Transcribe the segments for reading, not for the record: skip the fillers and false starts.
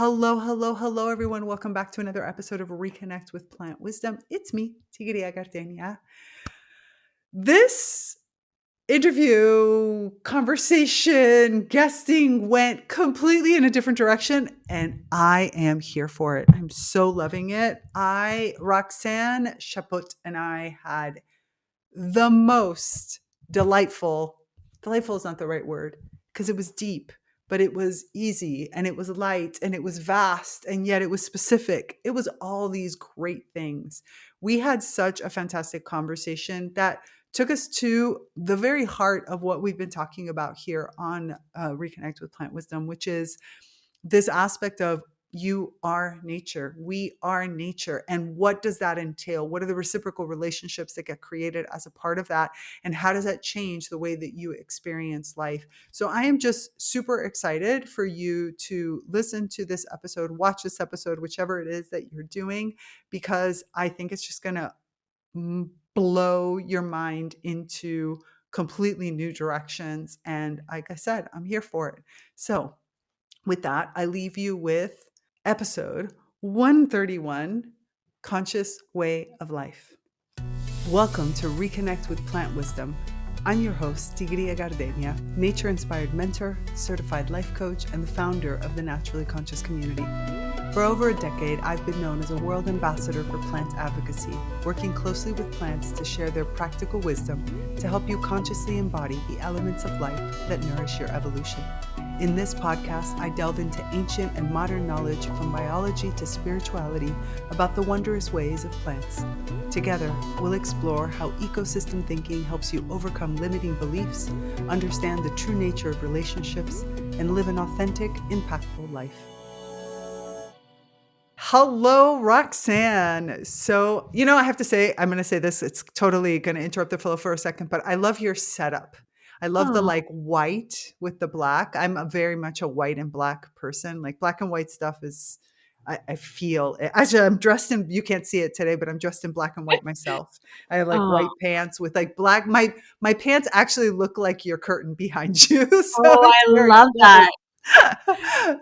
Hello, hello, hello, everyone. Welcome back to another episode of Reconnect with Plant Wisdom. It's me, Tigrilla Gardenia. This interview, conversation, guesting went completely in a different direction, and I am here for it. I'm so loving it. Roxanne Chaput, and I had the most delightful is not the right word because it was deep, but it was easy and it was light and it was vast and yet it was specific. It was all these great things. We had such a fantastic conversation that took us to the very heart of what we've been talking about here on Reconnect with Plant Wisdom, which is this aspect of you are nature. We are nature. And what does that entail? What are the reciprocal relationships that get created as a part of that? And how does that change the way that you experience life? So I am just super excited for you to listen to this episode, watch this episode, whichever it is that you're doing, because I think it's just going to blow your mind into completely new directions. And like I said, I'm here for it. So with that, I leave you with episode 131, Conscious Way of Life. Welcome to Reconnect with Plant Wisdom. I'm your host, Tigrilla Gardenia, nature-inspired mentor, certified life coach, and the founder of the Naturally Conscious community. For over a decade, I've been known as a world ambassador for plant advocacy, working closely with plants to share their practical wisdom to help you consciously embody the elements of life that nourish your evolution. In this podcast, I delve into ancient and modern knowledge from biology to spirituality about the wondrous ways of plants. Together, we'll explore how ecosystem thinking helps you overcome limiting beliefs, understand the true nature of relationships, and live an authentic, impactful life. Hello, Roxanne. So, I have to say, I'm going to say this, it's totally going to interrupt the flow for a second, but I love your setup. I love the white with the black. I'm very much a white and black person. Like black and white stuff is, I feel, actually I'm dressed in, you can't see it today, but I'm dressed in black and white myself. I have white pants with black, my pants actually look like your curtain behind you. So I love funny. that.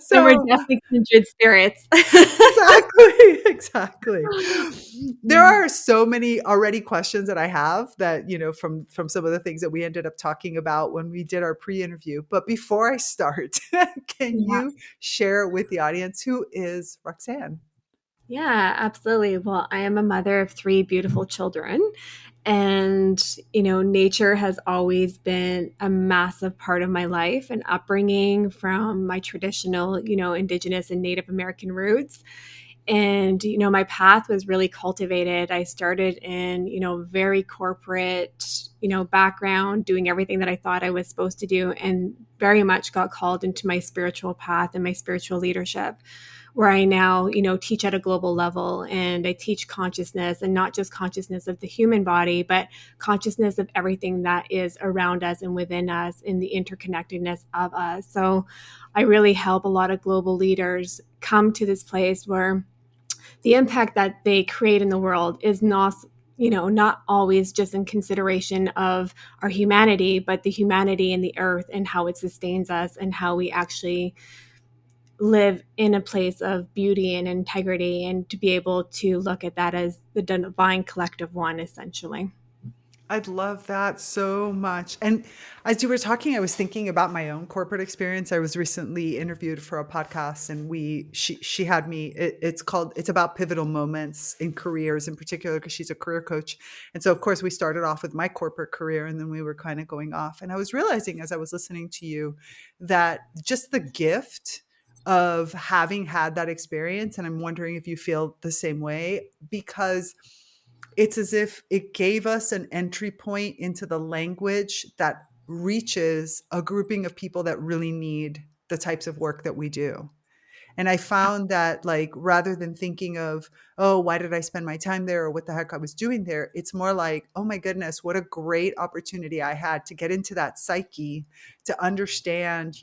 So we're So definitely kindred spirits. Exactly. There are so many already questions that I have that, from some of the things that we ended up talking about when we did our pre-interview. But before I start, can you share with the audience who is Roxanne? Yeah, absolutely. Well, I am a mother of 3 beautiful children. And, nature has always been a massive part of my life and upbringing from my traditional, Indigenous and Native American roots. And, my path was really cultivated. I started in, very corporate, background, doing everything that I thought I was supposed to do, and very much got called into my spiritual path and my spiritual leadership, where I now, teach at a global level, and I teach consciousness, and not just consciousness of the human body, but consciousness of everything that is around us and within us, in the interconnectedness of us. So I really help a lot of global leaders come to this place where the impact that they create in the world is not always just in consideration of our humanity, but the humanity in the earth and how it sustains us and how we actually live in a place of beauty and integrity, and to be able to look at that as the divine collective one, essentially. I'd love that so much. And as you were talking, I was thinking about my own corporate experience. I was recently interviewed for a podcast, and she had me. It's about pivotal moments in careers in particular, because she's a career coach. And so, of course, we started off with my corporate career, and then we were kind of going off. And I was realizing as I was listening to you that just the gift of having had that experience, and I'm wondering if you feel the same way, because it's as if it gave us an entry point into the language that reaches a grouping of people that really need the types of work that we do. And I found that, rather than thinking of, oh, why did I spend my time there, or what the heck I was doing there? It's more like, oh my goodness, what a great opportunity I had to get into that psyche, to understand,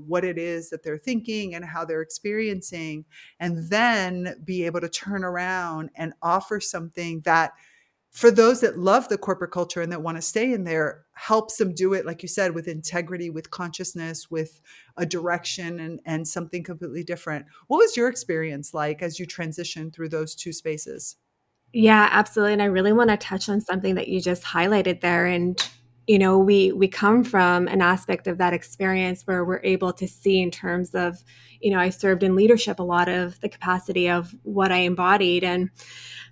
what it is that they're thinking and how they're experiencing, and then be able to turn around and offer something that for those that love the corporate culture and that want to stay in there, helps them do it, like you said, with integrity, with consciousness, with a direction and something completely different. What was your experience like as you transitioned through those two spaces? Yeah, absolutely. And I really want to touch on something that you just highlighted there. And, we come from an aspect of that experience where we're able to see in terms of, I served in leadership a lot of the capacity of what I embodied and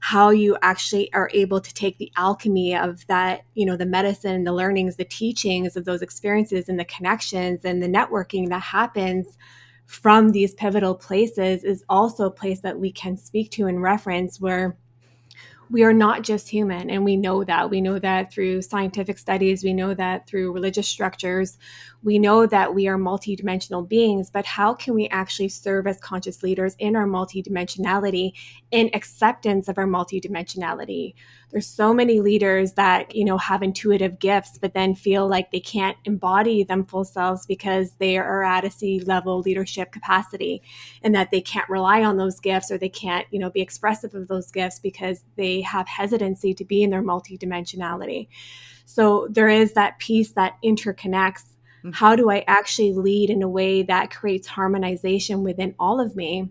how you actually are able to take the alchemy of that, the medicine, the learnings, the teachings of those experiences and the connections and the networking that happens from these pivotal places is also a place that we can speak to and reference where we are not just human. And we know that through scientific studies, we know that through religious structures, we know that we are multidimensional beings. But how can we actually serve as conscious leaders in our multidimensionality, in acceptance of our multidimensionality? There's so many leaders that, have intuitive gifts, but then feel like they can't embody them full selves because they are at a C-level leadership capacity, and that they can't rely on those gifts, or they can't, be expressive of those gifts because they have hesitancy to be in their multidimensionality. So there is that piece that interconnects. How do I actually lead in a way that creates harmonization within all of me?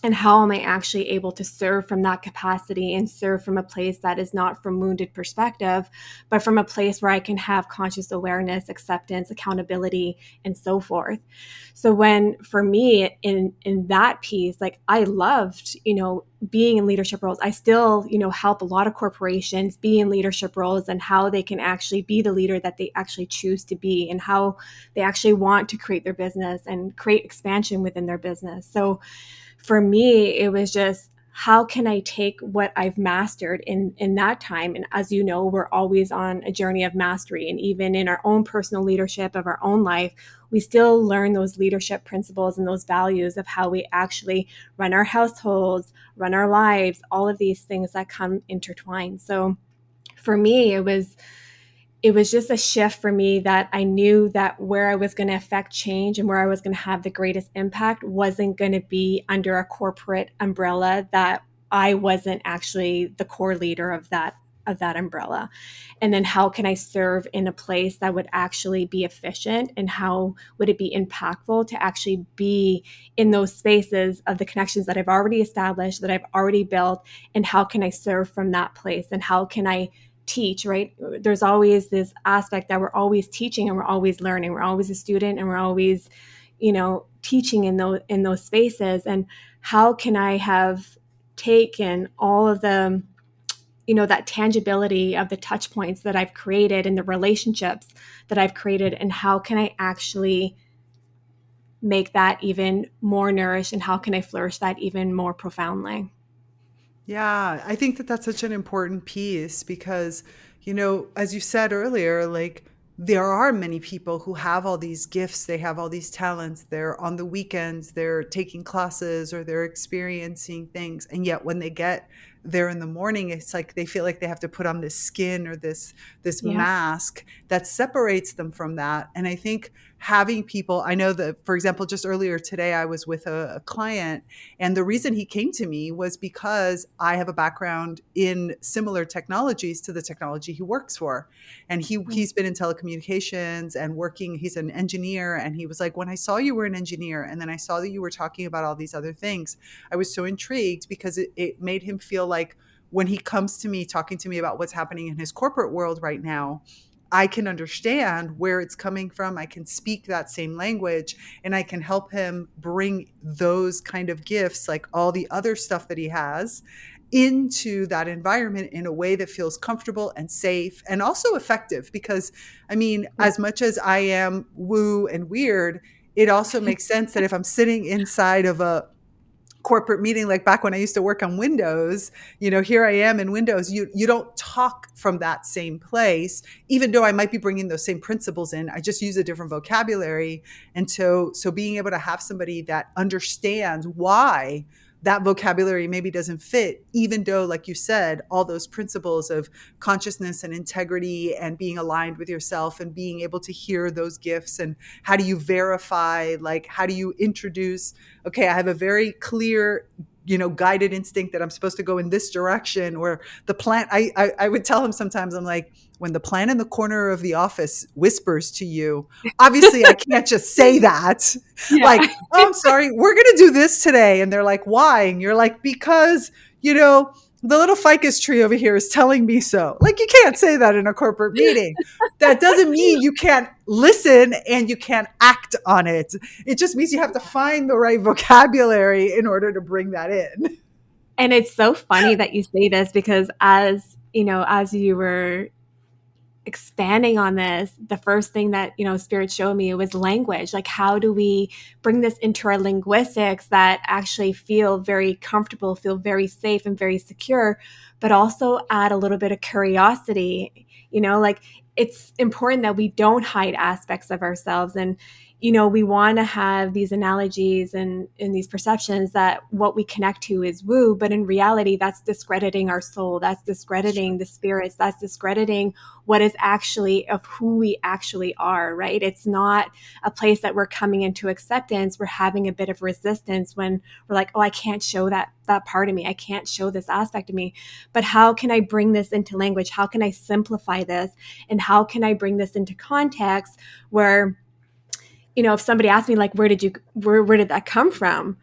And how am I actually able to serve from that capacity and serve from a place that is not from wounded perspective, but from a place where I can have conscious awareness, acceptance, accountability, and so forth. So when, for me, in that piece, like I loved, being in leadership roles. I still, help a lot of corporations be in leadership roles and how they can actually be the leader that they actually choose to be and how they actually want to create their business and create expansion within their business. So for me, it was just, how can I take what I've mastered in that time? And as you know, we're always on a journey of mastery. And even in our own personal leadership of our own life, we still learn those leadership principles and those values of how we actually run our households, run our lives, all of these things that come intertwined. So for me, it was just a shift for me that I knew that where I was going to affect change and where I was going to have the greatest impact wasn't going to be under a corporate umbrella, that I wasn't actually the core leader of that umbrella. And then how can I serve in a place that would actually be efficient, and how would it be impactful to actually be in those spaces of the connections that I've already established, that I've already built, and how can I serve from that place, and how can I teach, right? There's always this aspect that we're always teaching and we're always learning. We're always a student and we're always, teaching in those spaces. And how can I have taken all of the, that tangibility of the touch points that I've created and the relationships that I've created, and how can I actually make that even more nourished, and how can I flourish that even more profoundly? Yeah, I think that that's such an important piece because, as you said earlier, like there are many people who have all these gifts, they have all these talents, they're on the weekends, they're taking classes or they're experiencing things. And yet when they get there in the morning, it's like they feel like they have to put on this skin or this Yeah. mask that separates them from that. And I think having people, I know that, for example, just earlier today, I was with a client, and the reason he came to me was because I have a background in similar technologies to the technology he works for. And he's been in telecommunications and working, he's an engineer. And he was like, when I saw you were an engineer and then I saw that you were talking about all these other things, I was so intrigued because it made him feel like when he comes to me talking to me about what's happening in his corporate world right now, I can understand where it's coming from. I can speak that same language and I can help him bring those kind of gifts, like all the other stuff that he has, into that environment in a way that feels comfortable and safe and also effective. Because, I mean, Yeah. as much as I am woo and weird, it also makes sense that if I'm sitting inside of a corporate meeting, like back when I used to work on Windows, here I am in Windows, you don't talk from that same place, even though I might be bringing those same principles in. I just use a different vocabulary. And so being able to have somebody that understands why that vocabulary maybe doesn't fit, even though, like you said, all those principles of consciousness and integrity and being aligned with yourself and being able to hear those gifts, and how do you verify, like how do you introduce, okay, I have a very clear, guided instinct that I'm supposed to go in this direction, or the plant. I would tell him sometimes, I'm like, when the plant in the corner of the office whispers to you, obviously I can't just say that. Like, Yeah. oh, I'm sorry, we're going to do this today. And they're like, why? And you're like, because, the little ficus tree over here is telling me so. Like, you can't say that in a corporate meeting. That doesn't mean you can't listen and you can't act on it. It just means you have to find the right vocabulary in order to bring that in. And it's so funny that you say this, because as you were expanding on this, the first thing that, Spirit showed me was language. Like, how do we bring this into our linguistics that actually feel very comfortable, feel very safe and very secure, but also add a little bit of curiosity? Like, it's important that we don't hide aspects of ourselves. And, we want to have these analogies and these perceptions that what we connect to is woo, but in reality, that's discrediting our soul. That's discrediting the spirits. That's discrediting what is actually of who we actually are, right? It's not a place that we're coming into acceptance. We're having a bit of resistance when we're like, oh, I can't show that part of me. I can't show this aspect of me. But how can I bring this into language? How can I simplify this? And how can I bring this into context where, if somebody asks me, like, where did that come from?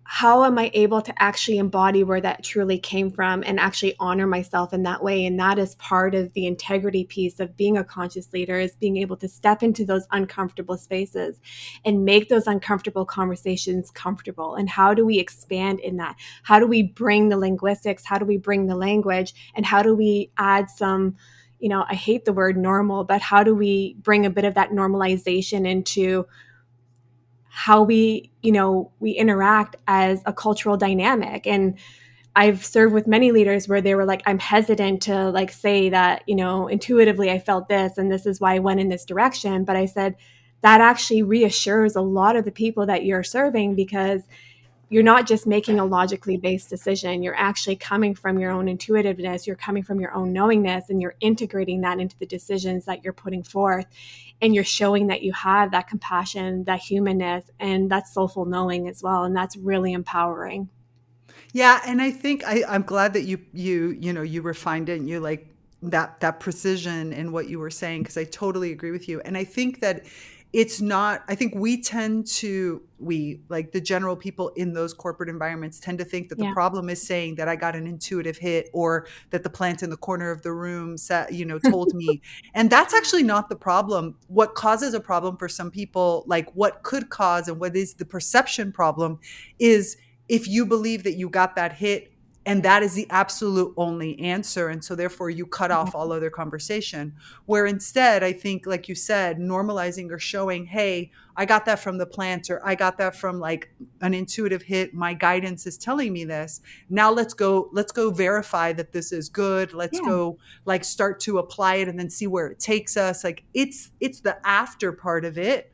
How am I able to actually embody where that truly came from and actually honor myself in that way? And that is part of the integrity piece of being a conscious leader, is being able to step into those uncomfortable spaces and make those uncomfortable conversations comfortable. And how do we expand in that? How do we bring the linguistics? How do we bring the language? And how do we add some, I hate the word normal, but how do we bring a bit of that normalization into how we interact as a cultural dynamic? And I've served with many leaders where they were like, I'm hesitant to like say that, intuitively I felt this and this is why I went in this direction. But I said that actually reassures a lot of the people that you're serving, because you're not just making a logically based decision. You're actually coming from your own intuitiveness. You're coming from your own knowingness, and you're integrating that into the decisions that you're putting forth. And you're showing that you have that compassion, that humanness, and that soulful knowing as well. And that's really empowering. Yeah, and I think I'm glad that you refined it, and you like that precision in what you were saying, because I totally agree with you. And I think that it's not, I think we like the general people in those corporate environments tend to think that the Yeah. problem is saying that I got an intuitive hit, or that the plant in the corner of the room said, told me. And that's actually not the problem. What causes a problem for some people, like what could cause and what is the perception problem, is if you believe that you got that hit and that is the absolute only answer. And so therefore you cut off all other conversation. Where instead, I think, like you said, normalizing or showing, hey, I got that from the plant, or I got that from like an intuitive hit. My guidance is telling me this. Now let's go verify that this is good. Let's Yeah, go like start to apply it and then see where it takes us. Like it's the after part of it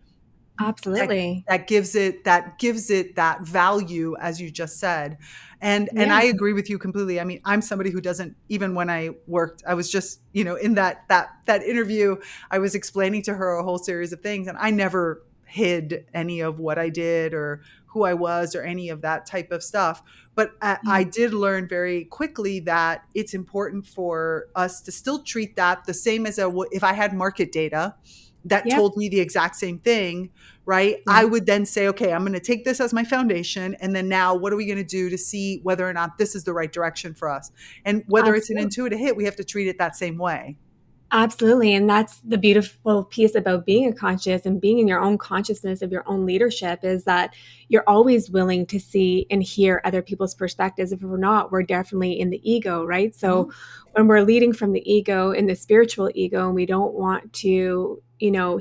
that absolutely. that gives it that value, as you just said. And Yeah. I agree with you completely. I mean, I'm somebody who doesn't, even when I worked, I was just, in that interview, I was explaining to her a whole series of things, and I never hid any of what I did or who I was or any of that type of stuff. But Yeah. I did learn very quickly that it's important for us to still treat that the same as if I had market data that Yep. told me the exact same thing, right? Yeah. I would then say, okay, I'm going to take this as my foundation. And then now what are we going to do to see whether or not this is the right direction for us? And whether it's an Absolutely. intuitive hit, we have to treat it that same way. Absolutely. And that's the beautiful piece about being a conscious and being in your own consciousness of your own leadership, is that you're always willing to see and hear other people's perspectives. If we're not, we're definitely in the ego, right? So Mhm. when we're leading from the ego in the spiritual ego, and we don't want to,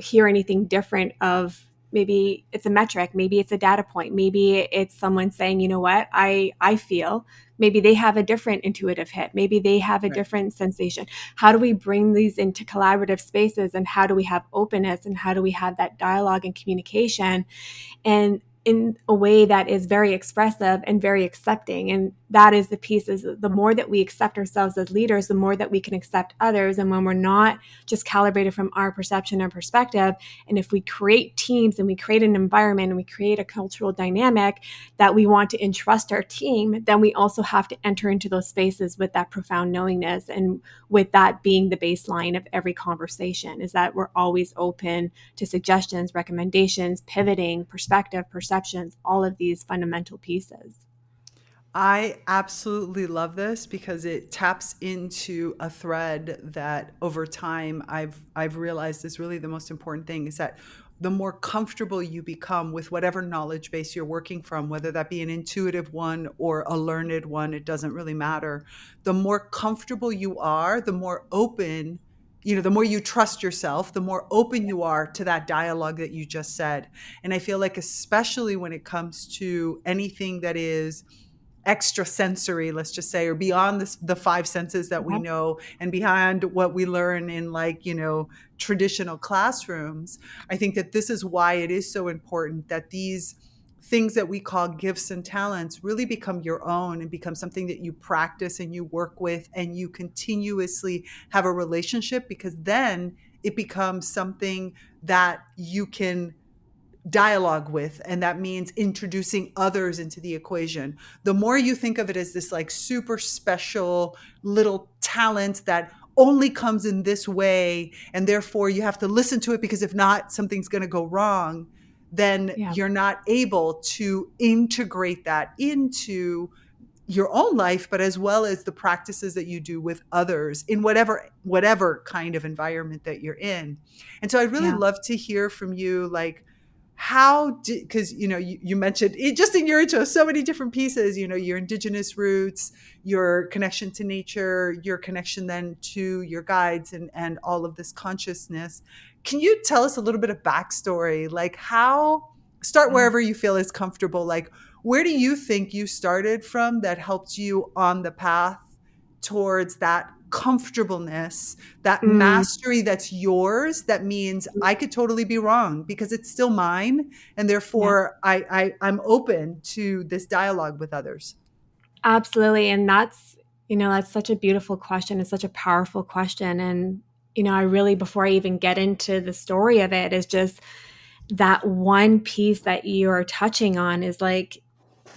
hear anything different of, maybe it's a metric, maybe it's a data point, maybe it's someone saying, you know what, I feel, maybe they have a different intuitive hit, maybe they have a Right. different sensation. How do we bring these into collaborative spaces, and how do we have openness, and how do we have that dialogue and communication? And in a way that is very expressive and very accepting. And that is the piece, is the more that we accept ourselves as leaders, the more that we can accept others. And when we're not just calibrated from our perception and perspective, and if we create teams and we create an environment and we create a cultural dynamic that we want to entrust our team, then we also have to enter into those spaces with that profound knowingness, and with that being the baseline of every conversation, is that we're always open to suggestions, recommendations, pivoting, perspective, perceptions, all of these fundamental pieces. I absolutely love this because it taps into a thread that over time I've realized is really the most important thing, is that the more comfortable you become with whatever knowledge base you're working from, whether that be an intuitive one or a learned one, it doesn't really matter. The more comfortable you are, the more open, the more you trust yourself, the more open you are to that dialogue that you just said. And I feel like, especially when it comes to anything that is extrasensory, let's just say, or beyond the five senses that we Yep. know and beyond what we learn in, like, traditional classrooms. I think that this is why it is so important that these things that we call gifts and talents really become your own and become something that you practice and you work with and you continuously have a relationship, because then it becomes something that you can dialogue with, and that means introducing others into the equation. The more you think of it as this like super special little talent that only comes in this way, and therefore you have to listen to it because if not something's going to go wrong, then Yeah. you're not able to integrate that into your own life, but as well as the practices that you do with others in whatever kind of environment that you're in. And so I'd really Yeah. love to hear from you, like, how did, because you mentioned it just in your intro, so many different pieces, your indigenous roots, your connection to nature, your connection then to your guides, and all of this consciousness. Can you tell us a little bit of backstory, like how, start Yeah. wherever you feel is comfortable, like where do you think you started from that helped you on the path towards that comfortableness, that Mm. mastery that's yours, that means I could totally be wrong because it's still mine, and Yeah. therefore I'm open to this dialogue with others. Absolutely. And that's such a beautiful question. It's such a powerful question. And, I really, before I even get into the story of it, is just that one piece that you're touching on is like,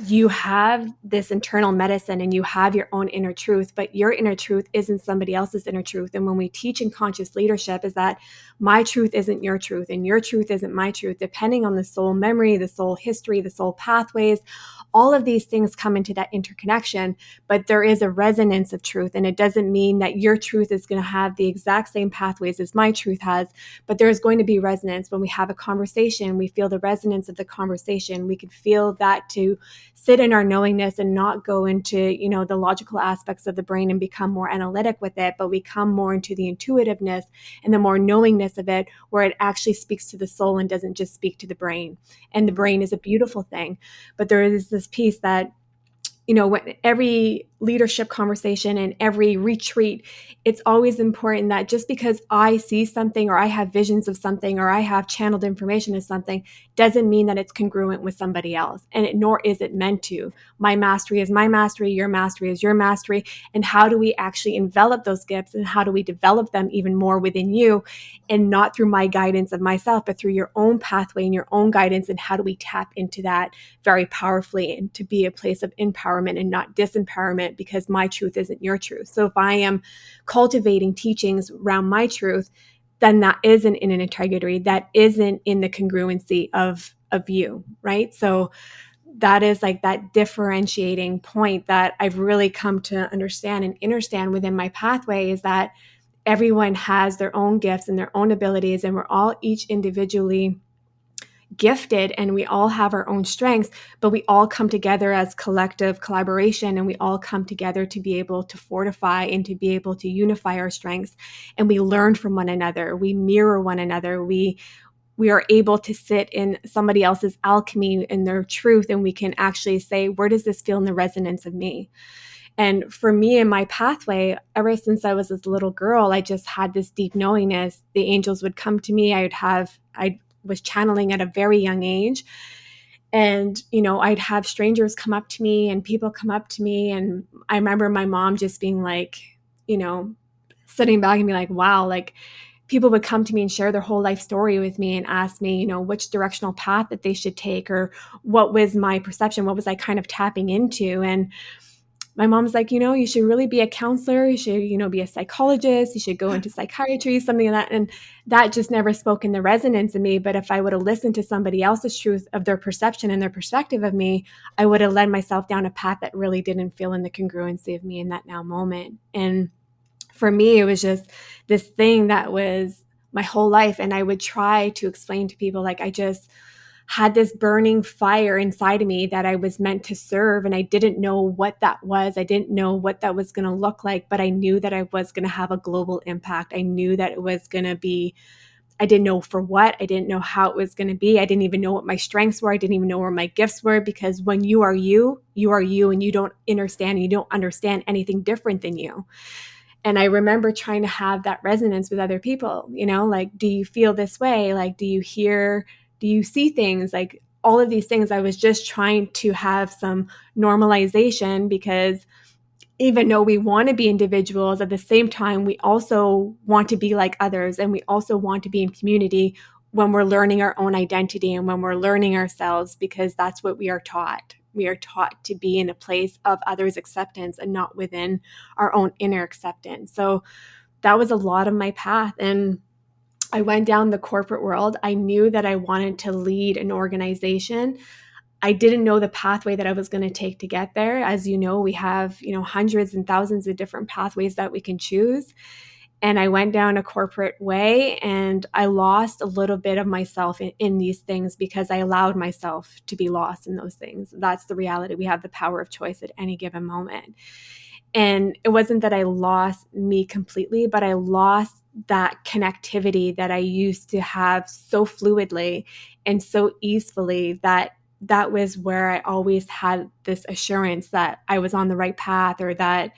you have this internal medicine and you have your own inner truth, but your inner truth isn't somebody else's inner truth. And when we teach in conscious leadership, is that my truth isn't your truth and your truth isn't my truth, depending on the soul memory, the soul history, the soul pathways. All of these things come into that interconnection, but there is a resonance of truth. And it doesn't mean that your truth is going to have the exact same pathways as my truth has, but there is going to be resonance. When we have a conversation, we feel the resonance of the conversation. We can feel that to sit in our knowingness and not go into, the logical aspects of the brain and become more analytic with it, but we come more into the intuitiveness and the more knowingness of it, where it actually speaks to the soul and doesn't just speak to the brain. And the brain is a beautiful thing, but there is this piece that, when every leadership conversation and every retreat, it's always important that just because I see something or I have visions of something or I have channeled information of something doesn't mean that it's congruent with somebody else. And nor is it meant to. My mastery is my mastery, your mastery is your mastery. And how do we actually envelop those gifts and how do we develop them even more within you, and not through my guidance of myself, but through your own pathway and your own guidance? And how do we tap into that very powerfully and to be a place of empowerment and not disempowerment, because my truth isn't your truth. So if I am cultivating teachings around my truth, then that isn't in an integrity, that isn't in the congruency of you, right? So that is like that differentiating point that I've really come to understand and understand within my pathway, is that everyone has their own gifts and their own abilities, and we're all each individually gifted and we all have our own strengths, but we all come together as collective collaboration, and we all come together to be able to fortify and to be able to unify our strengths. And we learn from one another, we mirror one another, we are able to sit in somebody else's alchemy and their truth, and we can actually say, where does this feel in the resonance of me? And for me in my pathway, ever since I was this little girl, I just had this deep knowingness. The angels would come to me. I was channeling at a very young age. And, I'd have strangers come up to me and people come up to me. And I remember my mom just being like, you know, sitting back and be like, wow, like people would come to me and share their whole life story with me and ask me, which directional path that they should take, or what was my perception, what was I kind of tapping into. And my mom's like, you should really be a counselor. You should, be a psychologist. You should go into psychiatry, something like that. And that just never spoke in the resonance of me. But if I would have listened to somebody else's truth of their perception and their perspective of me, I would have led myself down a path that really didn't feel in the congruency of me in that now moment. And for me, it was just this thing that was my whole life. And I would try to explain to people, like, I just had this burning fire inside of me that I was meant to serve. And I didn't know what that was. I didn't know what that was going to look like, but I knew that I was going to have a global impact. I knew that it was going to be, I didn't know for what, I didn't know how it was going to be. I didn't even know what my strengths were. I didn't even know where my gifts were, because when you are you, and you don't understand, you don't understand anything different than you. And I remember trying to have that resonance with other people, like, do you feel this way? Like, do you hear, do you see things? Like, all of these things, I was just trying to have some normalization, because even though we want to be individuals, at the same time, we also want to be like others, and we also want to be in community when we're learning our own identity and when we're learning ourselves, because that's what we are taught. We are taught to be in a place of others' acceptance and not within our own inner acceptance. So that was a lot of my path. And I went down the corporate world. I knew that I wanted to lead an organization. I didn't know the pathway that I was going to take to get there. As you know, we have, hundreds and thousands of different pathways that we can choose. And I went down a corporate way, and I lost a little bit of myself in these things, because I allowed myself to be lost in those things. That's the reality. We have the power of choice at any given moment. And it wasn't that I lost me completely, but I lost that connectivity that I used to have so fluidly and so easily, that was where I always had this assurance that I was on the right path, or that,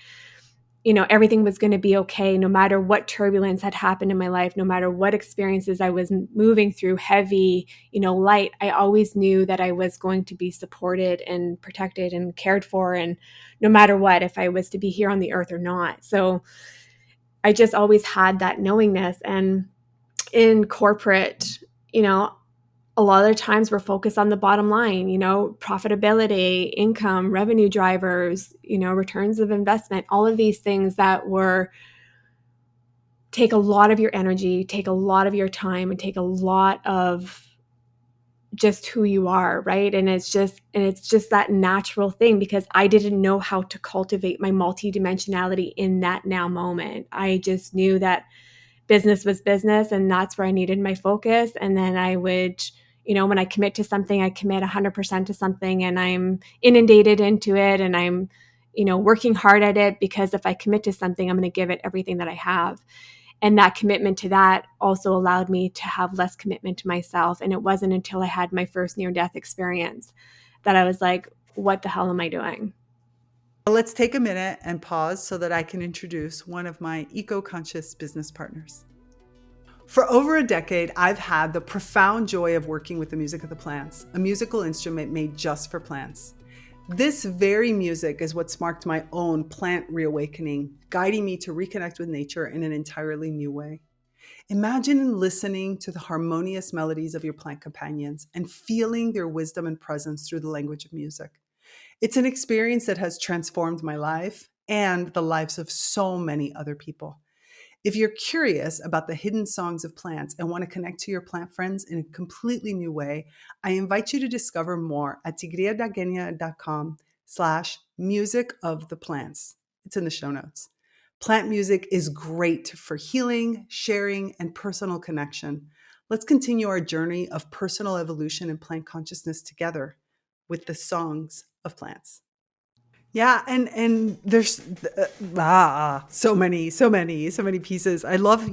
everything was going to be okay, no matter what turbulence had happened in my life, no matter what experiences I was moving through, heavy, light. I always knew that I was going to be supported and protected and cared for, and no matter what, if I was to be here on the earth or not. So I just always had that knowingness. And in corporate, a lot of the times we're focused on the bottom line, profitability, income, revenue drivers, returns of investment, all of these things that take a lot of your energy, take a lot of your time, and take a lot of just who you are, right? And it's just that natural thing, because I didn't know how to cultivate my multidimensionality in that now moment. I just knew that business was business, and that's where I needed my focus. And then I would, when I commit to something, I commit 100% to something, and I'm inundated into it, and I'm, working hard at it, because if I commit to something, I'm going to give it everything that I have. And that commitment to that also allowed me to have less commitment to myself. And it wasn't until I had my first near-death experience that I was like, what the hell am I doing? Let's take a minute and pause so that I can introduce one of my eco-conscious business partners. For over a decade, I've had the profound joy of working with the music of the plants, a musical instrument made just for plants. This very music is what sparked my own plant reawakening, guiding me to reconnect with nature in an entirely new way. Imagine listening to the harmonious melodies of your plant companions and feeling their wisdom and presence through the language of music. It's an experience that has transformed my life and the lives of so many other people. If you're curious about the hidden songs of plants and want to connect to your plant friends in a completely new way, I invite you to discover more at tigrilladagenia.com/music of the plants. It's in the show notes. Plant music is great for healing, sharing, and personal connection. Let's continue our journey of personal evolution and plant consciousness together with the songs of plants. Yeah, and there's so many pieces. I love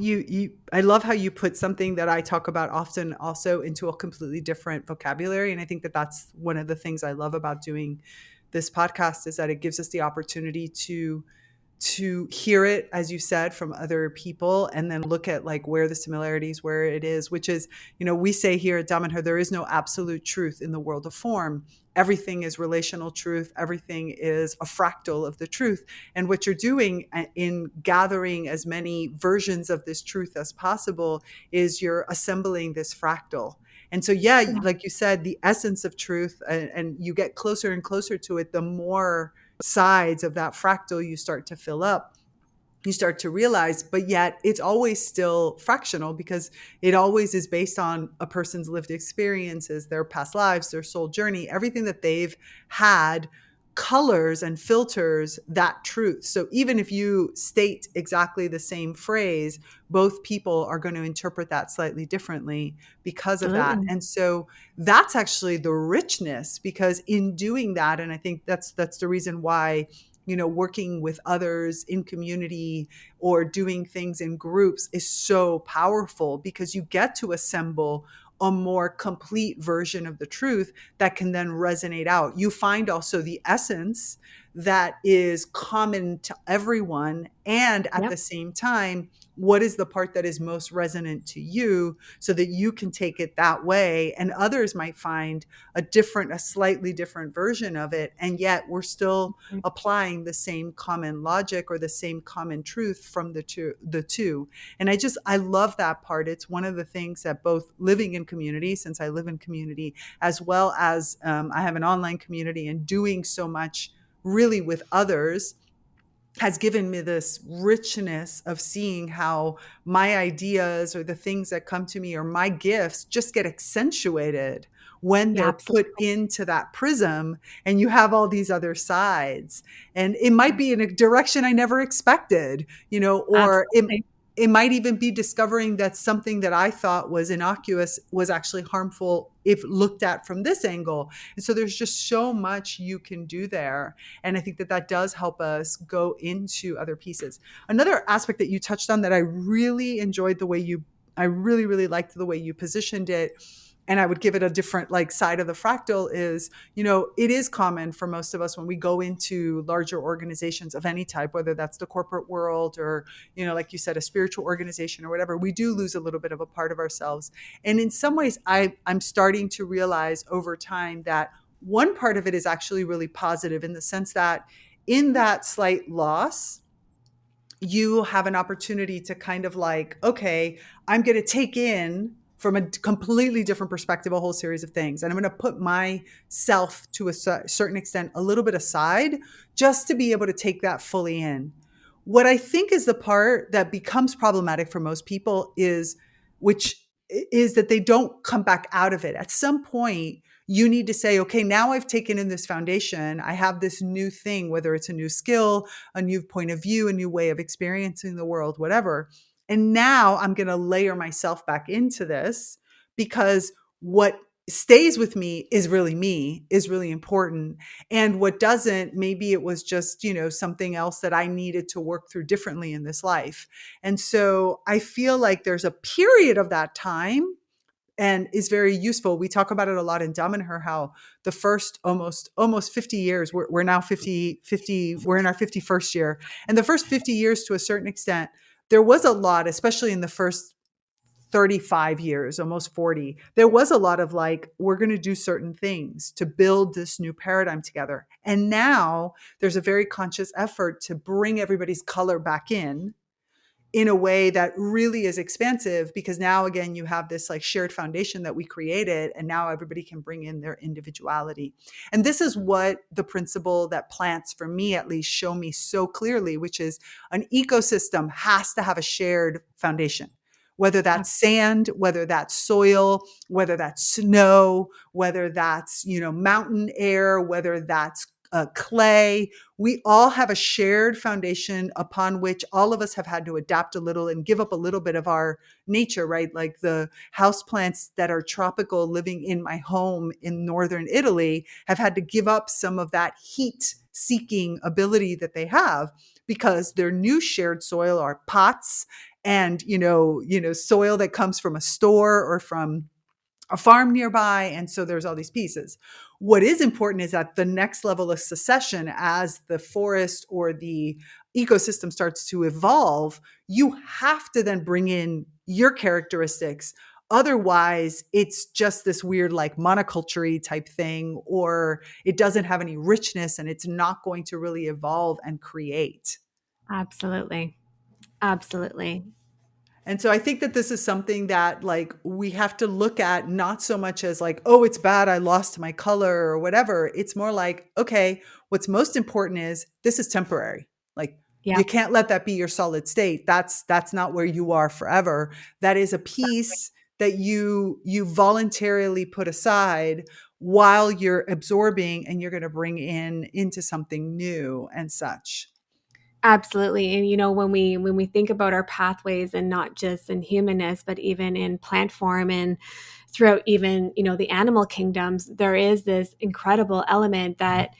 I love how you put something that I talk about often also into a completely different vocabulary, and I think that that's one of the things I love about doing this podcast, is that it gives us the opportunity to to hear it, as you said, from other people, and then look at like where the similarities, where it is, which is, we say here at Damanhur, there is no absolute truth in the world of form. Everything is relational truth. Everything is a fractal of the truth. And what you're doing in gathering as many versions of this truth as possible is you're assembling this fractal. And so, yeah, Yeah. like you said, the essence of truth, and you get closer and closer to it, the more sides of that fractal you start to fill up, you start to realize, but yet it's always still fractional because it always is based on a person's lived experiences, their past lives, their soul journey, everything that they've had colors and filters that truth. So even if you state exactly the same phrase, both people are going to interpret that slightly differently because of that. Absolutely. And so that's actually the richness, because in doing that, and I think that's the reason why working with others in community or doing things in groups is so powerful, because you get to assemble a more complete version of the truth that can then resonate out. You find also the essence that is common to everyone. And at the Yep. same time, what is the part that is most resonant to you, so that you can take it that way. And others might find a slightly different version of it. And yet we're still applying the same common logic or the same common truth from the two. And I love that part. It's one of the things that both living in community, since I live in community, as well as I have an online community, and doing so much really with others, has given me this richness of seeing how my ideas or the things that come to me or my gifts just get accentuated when Yeah, they're put absolutely. into that prism, and you have all these other sides. And it might be in a direction I never expected, or Absolutely. it might even be discovering that something that I thought was innocuous was actually harmful if looked at from this angle. And so there's just so much you can do there. And I think that that does help us go into other pieces. Another aspect that you touched on that I really enjoyed I really, really liked the way you positioned it, and I would give it a different like side of the fractal, is, it is common for most of us when we go into larger organizations of any type, whether that's the corporate world or, like you said, a spiritual organization or whatever, we do lose a little bit of a part of ourselves. And in some ways, I'm starting to realize over time that one part of it is actually really positive, in the sense that in that slight loss, you have an opportunity to kind of like, okay, I'm going to take in from a completely different perspective a whole series of things. And I'm going to put myself to a certain extent a little bit aside, just to be able to take that fully in. What I think is the part that becomes problematic for most people which is that they don't come back out of it. At some point, you need to say, okay, now I've taken in this foundation. I have this new thing, whether it's a new skill, a new point of view, a new way of experiencing the world, whatever. And now I'm going to layer myself back into this, because what stays with me, is really important. And what doesn't, maybe it was just, something else that I needed to work through differently in this life. And so I feel like there's a period of that time, and is very useful. We talk about it a lot in Dumb and Her, how the first almost 50 years, we're now 50, we're in our 51st year. And the first 50 years, to a certain extent, there was a lot, especially in the first 35 years, almost 40, there was a lot of like, we're going to do certain things to build this new paradigm together. And now there's a very conscious effort to bring everybody's color back in a way that really is expansive, because now again you have this like shared foundation that we created, and now everybody can bring in their individuality. And this is what the principle that plants, for me at least, show me so clearly, which is an ecosystem has to have a shared foundation, whether that's sand, whether that's soil, whether that's snow, whether that's mountain air, whether that's clay. We all have a shared foundation upon which all of us have had to adapt a little and give up a little bit of our nature, right? Like the houseplants that are tropical living in my home in northern Italy have had to give up some of that heat seeking ability that they have, because their new shared soil are pots and soil that comes from a store or from a farm nearby. And so there's all these pieces. What is important is at the next level of succession, as the forest or the ecosystem starts to evolve, you have to then bring in your characteristics. Otherwise, it's just this weird, like monoculture type thing, or it doesn't have any richness and it's not going to really evolve and create. Absolutely. Absolutely. And so I think that this is something that like we have to look at, not so much as like, oh, it's bad, I lost my color or whatever. It's more like, okay, what's most important is this is temporary. Like Yeah. you can't let that be your solid state. That's not where you are forever. That is a piece that you voluntarily put aside while you're absorbing, and you're going to bring in into something new and such. Absolutely. And when we think about our pathways, and not just in humanness, but even in plant form and throughout even, the animal kingdoms, there is this incredible element that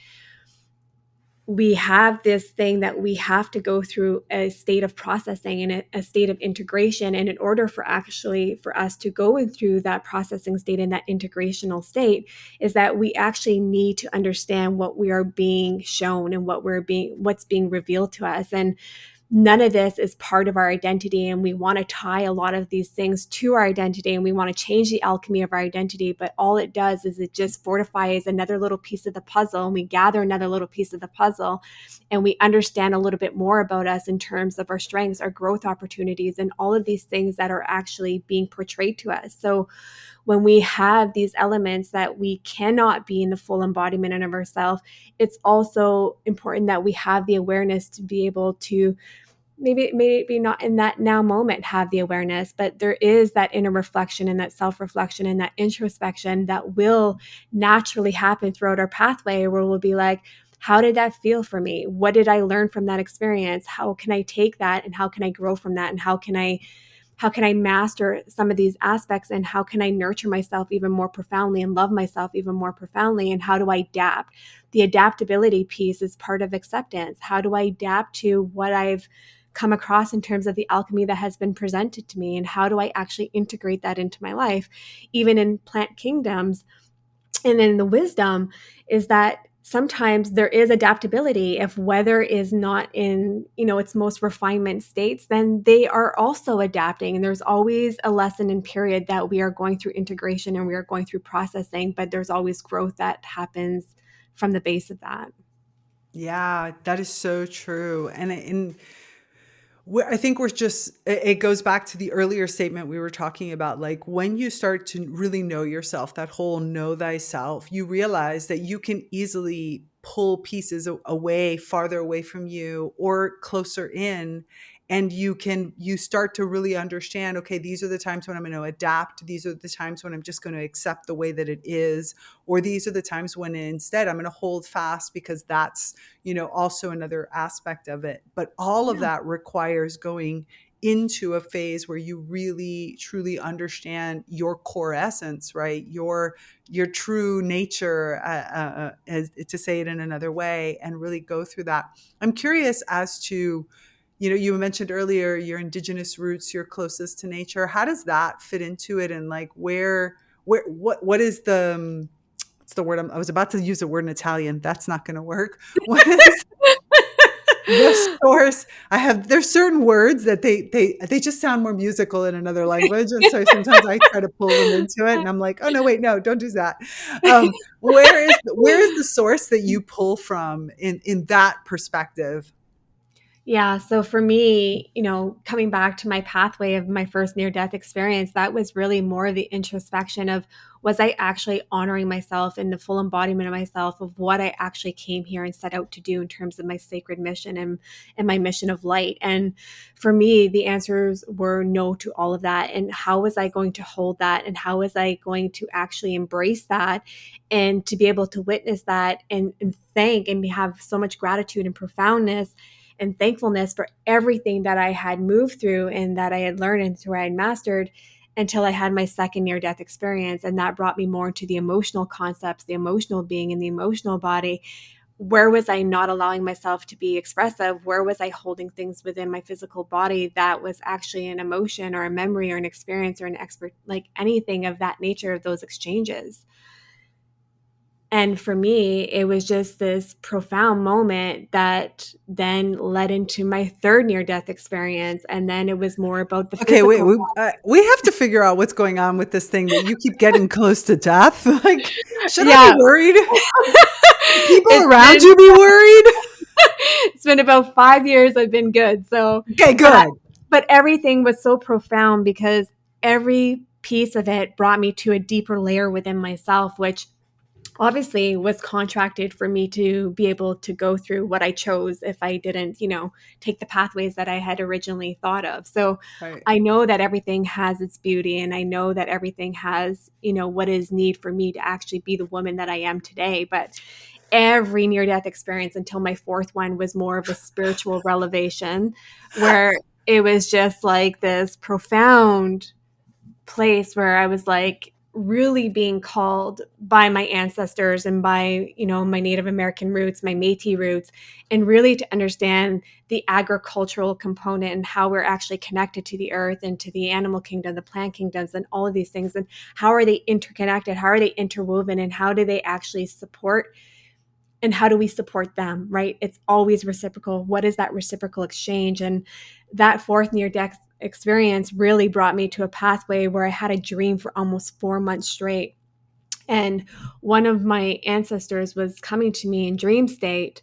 we have this thing that we have to go through a state of processing and a state of integration. And in order for us to go through that processing state and that integrational state, is that we actually need to understand what we are being shown and what's being revealed to us. And none of this is part of our identity, and we want to tie a lot of these things to our identity, and we want to change the alchemy of our identity, but all it does is it just fortifies another little piece of the puzzle, and we gather another little piece of the puzzle, and we understand a little bit more about us in terms of our strengths, our growth opportunities, and all of these things that are actually being portrayed to us. So when we have these elements that we cannot be in the full embodiment of ourselves, it's also important that we have the awareness to be able to maybe not in that now moment have the awareness, but there is that inner reflection and that self-reflection and that introspection that will naturally happen throughout our pathway, where we'll be like, how did that feel for me? What did I learn from that experience? How can I take that, and how can I grow from that? And how can I master some of these aspects, and how can I nurture myself even more profoundly and love myself even more profoundly? And how do I adapt? The adaptability piece is part of acceptance. How do I adapt to what I've come across in terms of the alchemy that has been presented to me? And how do I actually integrate that into my life? Even in plant kingdoms, and then the wisdom is that sometimes there is adaptability. If weather is not in, its most refinement states, then they are also adapting. And there's always a lesson in period that we are going through integration and we are going through processing, but there's always growth that happens from the base of that. Yeah, that is so true. And I think we're just, it goes back to the earlier statement we were talking about. Like when you start to really know yourself, that whole know thyself, you realize that you can easily pull pieces away, farther away from you or closer in. And you start to really understand, okay, these are the times when I'm going to adapt. These are the times when I'm just going to accept the way that it is. Or these are the times when instead I'm going to hold fast, because that's, also another aspect of it. But all of Yeah. that requires going into a phase where you really truly understand your core essence, right? Your true nature, as to say it in another way, and really go through that. I'm curious as to, you mentioned earlier your indigenous roots, your closest to nature. How does that fit into it? And like what is the what's the word? I was about to use a word in Italian. That's not going to work. What is the source? There's certain words that they just sound more musical in another language, and so sometimes I try to pull them into it, and I'm like, oh no, wait, no, don't do that. Where is the source that you pull from in that perspective? Yeah. So for me, coming back to my pathway of my first near death experience, that was really more the introspection of, was I actually honoring myself in the full embodiment of myself, of what I actually came here and set out to do in terms of my sacred mission and my mission of light? And for me, the answers were no to all of that. And how was I going to hold that? And how was I going to actually embrace that, and to be able to witness that, and thank and have so much gratitude and profoundness and thankfulness for everything that I had moved through and that I had learned and through I had mastered, until I had my second near-death experience. And that brought me more into the emotional concepts, the emotional being and the emotional body, where was I not allowing myself to be expressive? Where was I holding things within my physical body that was actually an emotion or a memory or an experience or an expert, like anything of that nature of those exchanges? And for me, it was just this profound moment that then led into my third near death experience. And then it was more about the Okay, wait, physical. we have to figure out what's going on with this thing that you keep getting close to death. Like, should I be Yeah. worried? Should people it's around been you be worried? it's been about 5 years I've been good. So, Okay, but good. but everything was so profound because every piece of it brought me to a deeper layer within myself, which obviously was contracted for me to be able to go through what I chose if I didn't, take the pathways that I had originally thought of. So Right. I know that everything has its beauty, and I know that everything has, what is need for me to actually be the woman that I am today. But every near death experience until my fourth one was more of a spiritual revelation where it was just like this profound place where I was like really being called by my ancestors and by, my Native American roots, my Métis roots, and really to understand the agricultural component and how we're actually connected to the earth and to the animal kingdom, the plant kingdoms, and all of these things. And how are they interconnected? How are they interwoven? And how do they actually support, and how do we support them, right? It's always reciprocal. What is that reciprocal exchange? And that fourth near death experience really brought me to a pathway where I had a dream for almost 4 months straight. And one of my ancestors was coming to me in dream state,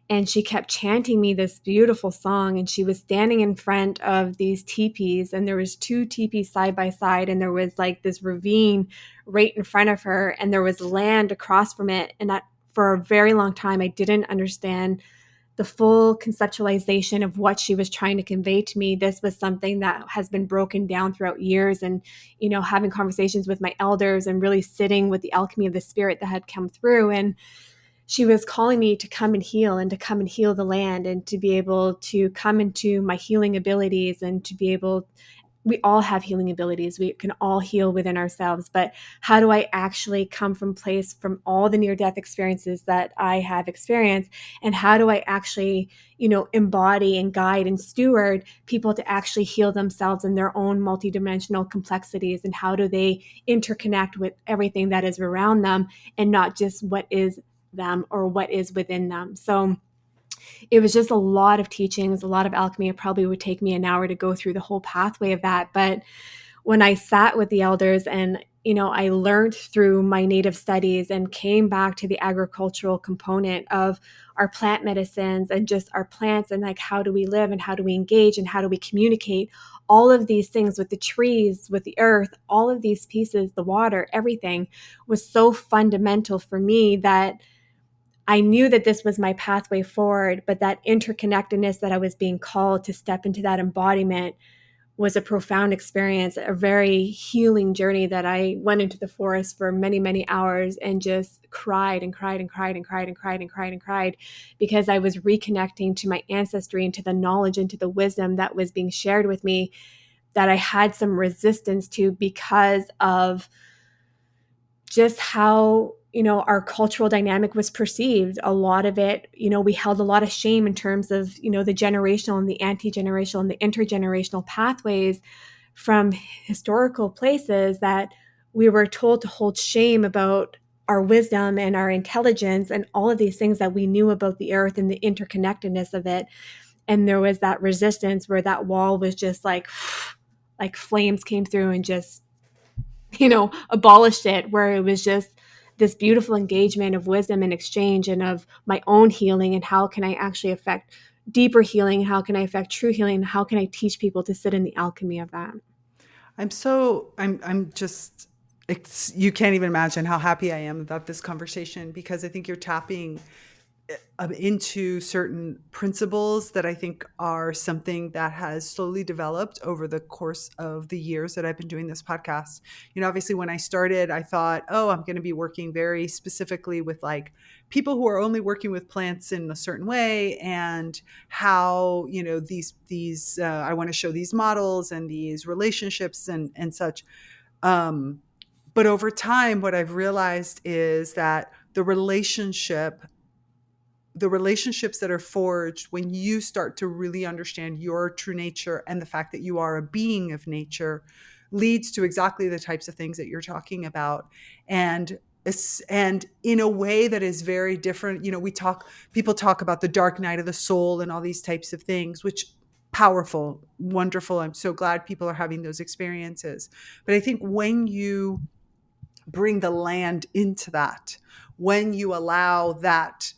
and she kept chanting me this beautiful song, and she was standing in front of these teepees, and there was two teepees side by side, and there was like this ravine right in front of her, and there was land across from it. And that, for a very long time, I didn't understand the full conceptualization of what she was trying to convey to me. This was something that has been broken down throughout years, and having conversations with my elders and really sitting with the alchemy of the spirit that had come through. And she was calling me to come and heal, and to come and heal the land, and to be able to come into my healing abilities, and to be able, we all have healing abilities. We can all heal within ourselves. But how do I actually come from place from all the near death experiences that I have experienced? And how do I actually, embody and guide and steward people to actually heal themselves in their own multidimensional complexities? And how do they interconnect with everything that is around them, and not just what is them or what is within them? So it was just a lot of teachings, a lot of alchemy. It probably would take me an hour to go through the whole pathway of that. But when I sat with the elders and, I learned through my native studies and came back to the agricultural component of our plant medicines and just our plants, and like, how do we live and how do we engage and how do we communicate? All of these things with the trees, with the earth, all of these pieces, the water, everything was so fundamental for me that I knew that this was my pathway forward, but that interconnectedness that I was being called to step into, that embodiment, was a profound experience, a very healing journey that I went into the forest for many, many hours and just cried and cried and cried and cried and cried and cried and cried, because I was reconnecting to my ancestry and to the knowledge and to the wisdom that was being shared with me that I had some resistance to because of just how our cultural dynamic was perceived. A lot of it, we held a lot of shame in terms of the generational and the anti-generational and the intergenerational pathways from historical places, that we were told to hold shame about our wisdom and our intelligence and all of these things that we knew about the earth and the interconnectedness of it. And there was that resistance where that wall was just like like flames came through and just abolished it, where it was just this beautiful engagement of wisdom and exchange and of my own healing, and how can I actually affect deeper healing, how can I affect true healing, and how can I teach people to sit in the alchemy of that. I'm just, you can't even imagine how happy I am about this conversation, because I think you're tapping into certain principles that I think are something that has slowly developed over the course of the years that I've been doing this podcast. Obviously when I started, I thought, oh, I'm going to be working very specifically with like people who are only working with plants in a certain way, and how, I want to show these models and these relationships and such. But over time, what I've realized is that the relationship the relationships that are forged when you start to really understand your true nature and the fact that you are a being of nature leads to exactly the types of things that you're talking about. And and in a way that is very different. People talk about the dark night of the soul and all these types of things, which powerful, wonderful. I'm so glad people are having those experiences. But I think when you bring the land into that, when you allow that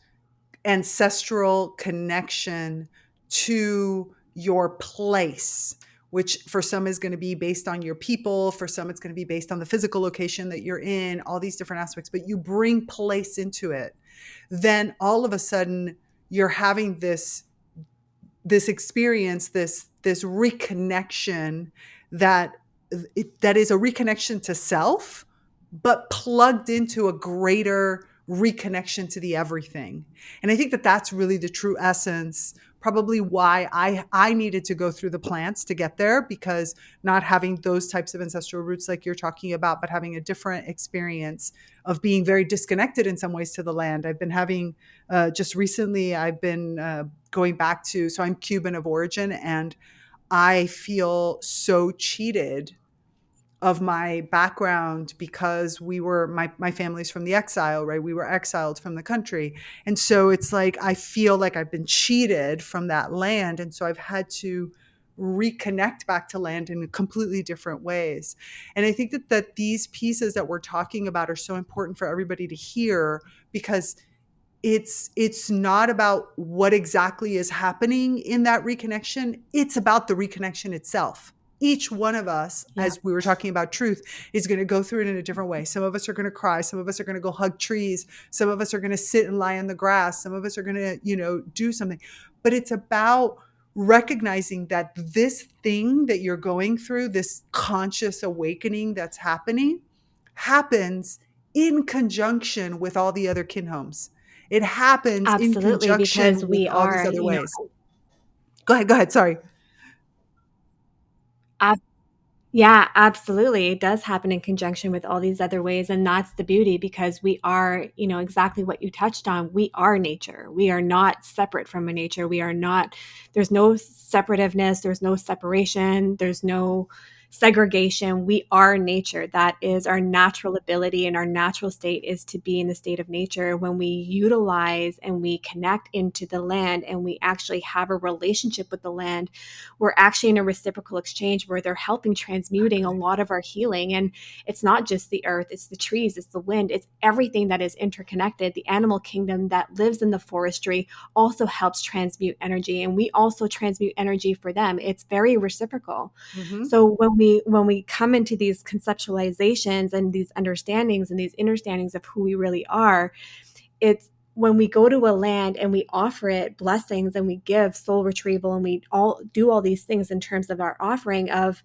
ancestral connection to your place, which for some is going to be based on your people, for some it's going to be based on the physical location that you're in, all these different aspects, but you bring place into it, then all of a sudden you're having this experience, this reconnection that that is a reconnection to self, but plugged into a greater reconnection to the everything. And I think that that's really the true essence, probably why I needed to go through the plants to get there, because not having those types of ancestral roots like you're talking about, but having a different experience of being very disconnected in some ways to the land. I've been having just recently, I've been going back to, so I'm Cuban of origin, and I feel so cheated of my background because my family's from the exile, right? We were exiled from the country. And so it's like, I feel like I've been cheated from that land. And so I've had to reconnect back to land in completely different ways. And I think that these pieces that we're talking about are so important for everybody to hear, because it's not about what exactly is happening in that reconnection. It's about the reconnection itself. Each one of us, Yeah. as we were talking about truth, is going to go through it in a different way. Some of us are going to cry. Some of us are going to go hug trees. Some of us are going to sit and lie in the grass. Some of us are going to, do something. But it's about recognizing that this thing that you're going through, this conscious awakening that's happening, happens in conjunction with all the other kin homes. It happens in Absolutely, because conjunction with we all these are, other ways. Go ahead. Go ahead. Sorry. yeah, absolutely. It does happen in conjunction with all these other ways. And that's the beauty, because we are, exactly what you touched on. We are nature. We are not separate from a nature. We are not, there's no separativeness, there's no separation, there's no segregation. We are nature. That is our natural ability, and our natural state is to be in the state of nature. When we utilize and we connect into the land and we actually have a relationship with the land, we're actually in a reciprocal exchange where they're helping transmuting a lot of our healing. And it's not just the earth, it's the trees, it's the wind, it's everything that is interconnected. The animal kingdom that lives in the forestry also helps transmute energy, and we also transmute energy for them. It's very reciprocal. Mm-hmm. So when we come into these conceptualizations and these understandings and these understandings of who we really are, it's when we go to a land and we offer it blessings and we give soul retrieval and we all do all these things in terms of our offering of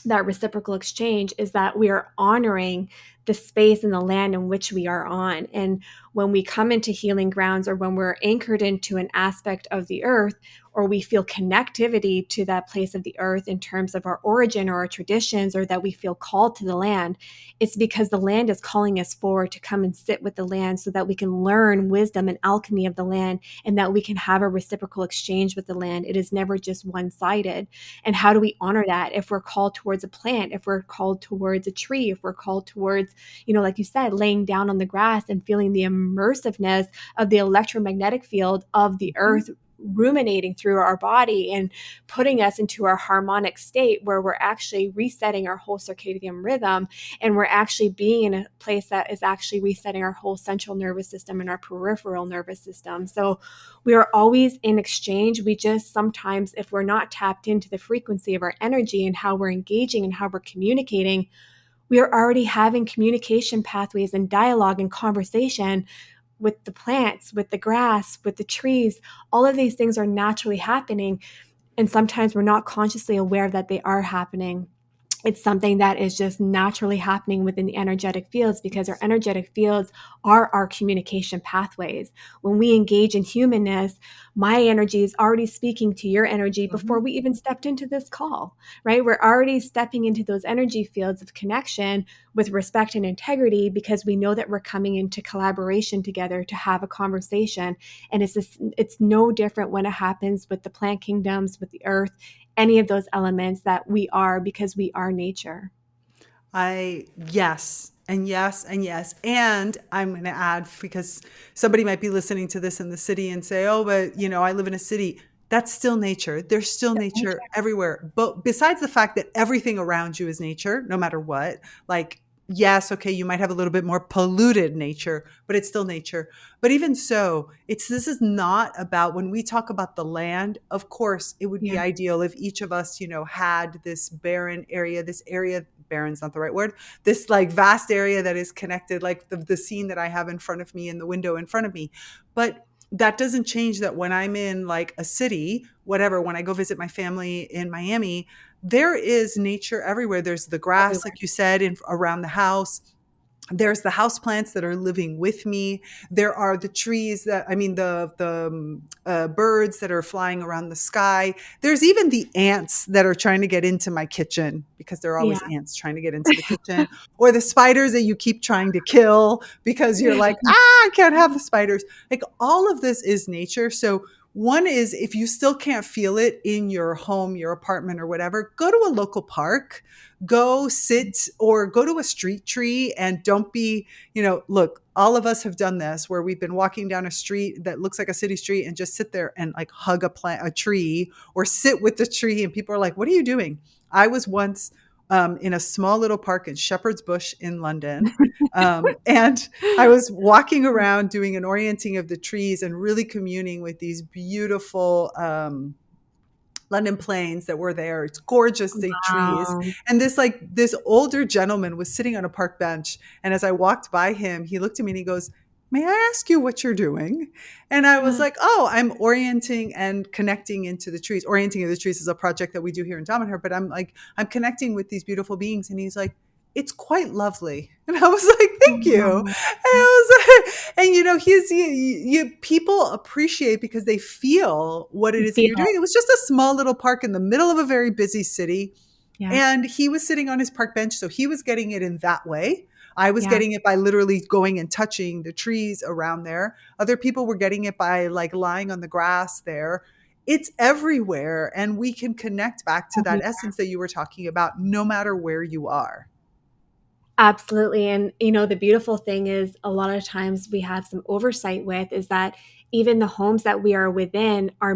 that reciprocal exchange, is that we are honoring the space and the land in which we are on. And when we come into healing grounds, or when we're anchored into an aspect of the earth, or we feel connectivity to that place of the earth in terms of our origin or our traditions, or that we feel called to the land, it's because the land is calling us forward to come and sit with the land so that we can learn wisdom and alchemy of the land, and that we can have a reciprocal exchange with the land. It is never just one-sided. And how do we honor that? If we're called towards a plant, if we're called towards a tree, if we're called towards, like you said, laying down on the grass and feeling the immersiveness of the electromagnetic field of the earth ruminating through our body and putting us into our harmonic state, where we're actually resetting our whole circadian rhythm, and we're actually being in a place that is actually resetting our whole central nervous system and our peripheral nervous system. So we are always in exchange. We just sometimes, if we're not tapped into the frequency of our energy and how we're engaging and how we're communicating, we are already having communication pathways and dialogue and conversation with the plants, with the grass, with the trees. All of these things are naturally happening. And sometimes we're not consciously aware that they are happening. It's something that is just naturally happening within the energetic fields, because our energetic fields are our communication pathways. When we engage in humanness, my energy is already speaking to your energy before we even stepped into this call, right? We're already stepping into those energy fields of connection with respect and integrity, because we know that we're coming into collaboration together to have a conversation. And it's no different when it happens with the plant kingdoms, with the earth, any of those elements that we are, because we are nature. Yes, and yes, and yes. And I'm going to add, because somebody might be listening to this in the city and say, oh, but I live in a city. That's still nature. There's still nature everywhere. But besides the fact that everything around you is nature, no matter what, like, yes, okay, you might have a little bit more polluted nature, but it's still nature. But even so, this is not about, when we talk about the land, of course, it would be Yeah. ideal if each of us, had this barren area, barren's not the right word, this like vast area that is connected, like the scene that I have in front of me in the window in front of me. But that doesn't change that when I'm in like a city, whatever, when I go visit my family in Miami, there is nature everywhere. There's the grass, Everywhere. like you said, around the house. There's the house plants that are living with me. There are the trees the birds that are flying around the sky. There's even the ants that are trying to get into my kitchen, because there are Yeah. always ants trying to get into the kitchen, or the spiders that you keep trying to kill because you're like, I can't have the spiders. Like, all of this is nature. So one is, if you still can't feel it in your home, your apartment, or whatever, go to a local park, go sit, or go to a street tree, and don't be, look, all of us have done this, where we've been walking down a street that looks like a city street and just sit there and like hug a tree, or sit with the tree, and people are like, what are you doing? I was once in a small little park in Shepherd's Bush in London. And I was walking around doing an orienting of the trees and really communing with these beautiful London plains that were there. It's gorgeous, the trees. Wow. And this older gentleman was sitting on a park bench. And as I walked by him, he looked at me and he goes, may I ask you what you're doing? And I was Yeah. like, oh, I'm orienting and connecting into the trees. Orienting of the trees is a project that we do here in Dominator, but I'm connecting with these beautiful beings. And he's like, it's quite lovely. And I was like, thank you. And Wow. I was like, and people appreciate, because they feel what it You is that feel you're it. doing. It was just a small little park in the middle of a very busy city. Yeah. And he was sitting on his park bench. So he was getting it in that way. I was Yeah. getting it by literally going and touching the trees around there. Other people were getting it by like lying on the grass there. It's everywhere. And we can connect back to that essence that you were talking about, no matter where you are. Absolutely. And, the beautiful thing is, a lot of times we have some oversight with, is that even the homes that we are within are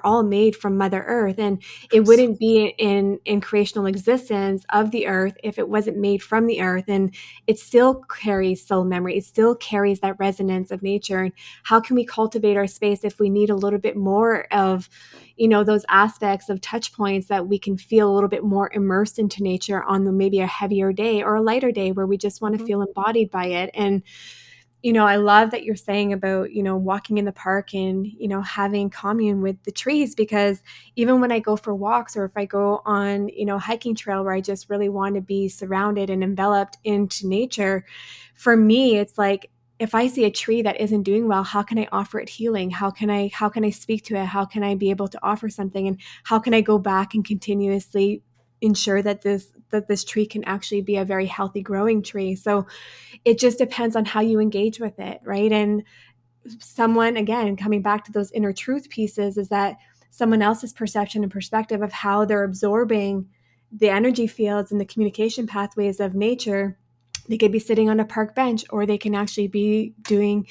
all made from Mother Earth. And it wouldn't be in creational existence of the earth if it wasn't made from the earth. And it still carries soul memory. It still carries that resonance of nature. And how can we cultivate our space if we need a little bit more of, those aspects of touch points, that we can feel a little bit more immersed into nature on maybe a heavier day or a lighter day, where we just want to Mhm. feel embodied by it. And I love that you're saying about, walking in the park and, having commune with the trees, because even when I go for walks, or if I go on, hiking trail where I just really want to be surrounded and enveloped into nature, for me, it's like, if I see a tree that isn't doing well, how can I offer it healing? How can I speak to it? How can I be able to offer something? And how can I go back and continuously ensure that this tree can actually be a very healthy growing tree? So it just depends on how you engage with it, right? And someone, again, coming back to those inner truth pieces, is that someone else's perception and perspective of how they're absorbing the energy fields and the communication pathways of nature. They could be sitting on a park bench, or they can actually be doing,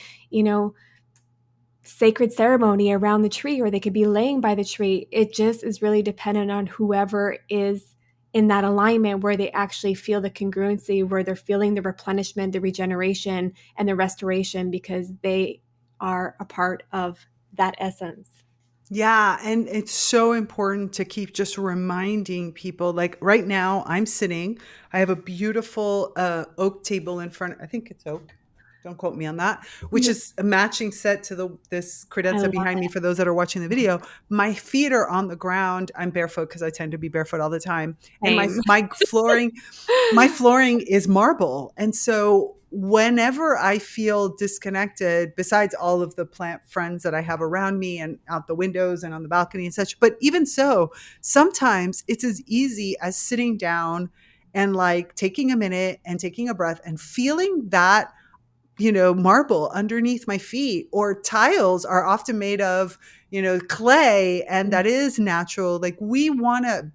sacred ceremony around the tree, or they could be laying by the tree. It just is really dependent on whoever is in that alignment, where they actually feel the congruency, where they're feeling the replenishment, the regeneration, and the restoration, because they are a part of that essence. Yeah, and it's so important to keep just reminding people. Like right now, I have a beautiful oak table in front. I think it's oak. Don't quote me on that, which Yeah, is a matching set to this I credenza love behind me it. for those that are watching the video. My feet are on the ground. I'm barefoot because I tend to be barefoot all the time. And my Same. my flooring my flooring is marble. And so whenever I feel disconnected, besides all of the plant friends that I have around me and out the windows and on the balcony and such, but even so, sometimes it's as easy as sitting down and like taking a minute and taking a breath and feeling that, marble underneath my feet, or tiles are often made of, clay, and that is natural. Like, we want to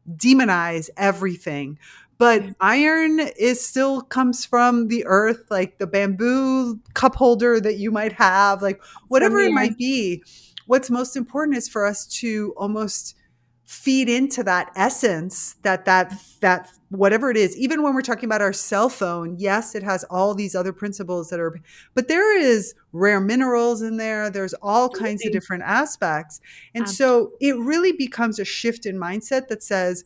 demonize everything. But Yeah. iron is still comes from the earth, like the bamboo cup holder that you might have, like It's from whatever the it earth. might be. What's most important is for us to almost feed into that essence, that whatever it is. Even when we're talking about our cell phone, yes, it has all these other principles that are, but there is rare minerals in there. There's all kinds of Absolutely. different aspects. And so Absolutely. it really becomes a shift in mindset that says,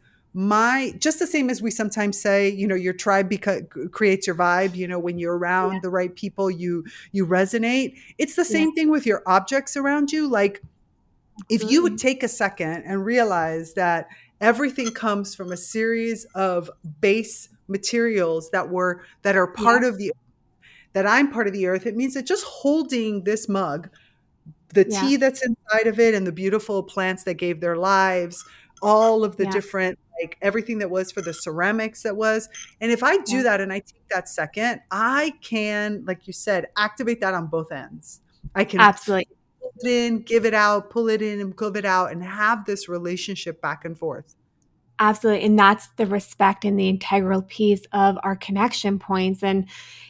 just the same as we sometimes say, your tribe creates your vibe. When you're Yeah. around the right people, you resonate. It's the Yeah. same thing with your objects around you. Like, if you would Absolutely. take a second and realize that everything comes from a series of base materials that are Yeah. part of the that I'm part of the earth, it means that just holding this mug, the Yeah. tea that's inside of it, and the beautiful plants that gave their lives, all of the Yeah. different, like everything that was for the ceramics that was. And if I do Yeah. that and I take that second, I can, like you said, activate that on both ends. I can Absolutely. pull it in, give it out, pull it in and give it out, and have this relationship back and forth. Absolutely. And that's the respect and the integral piece of our connection points. And,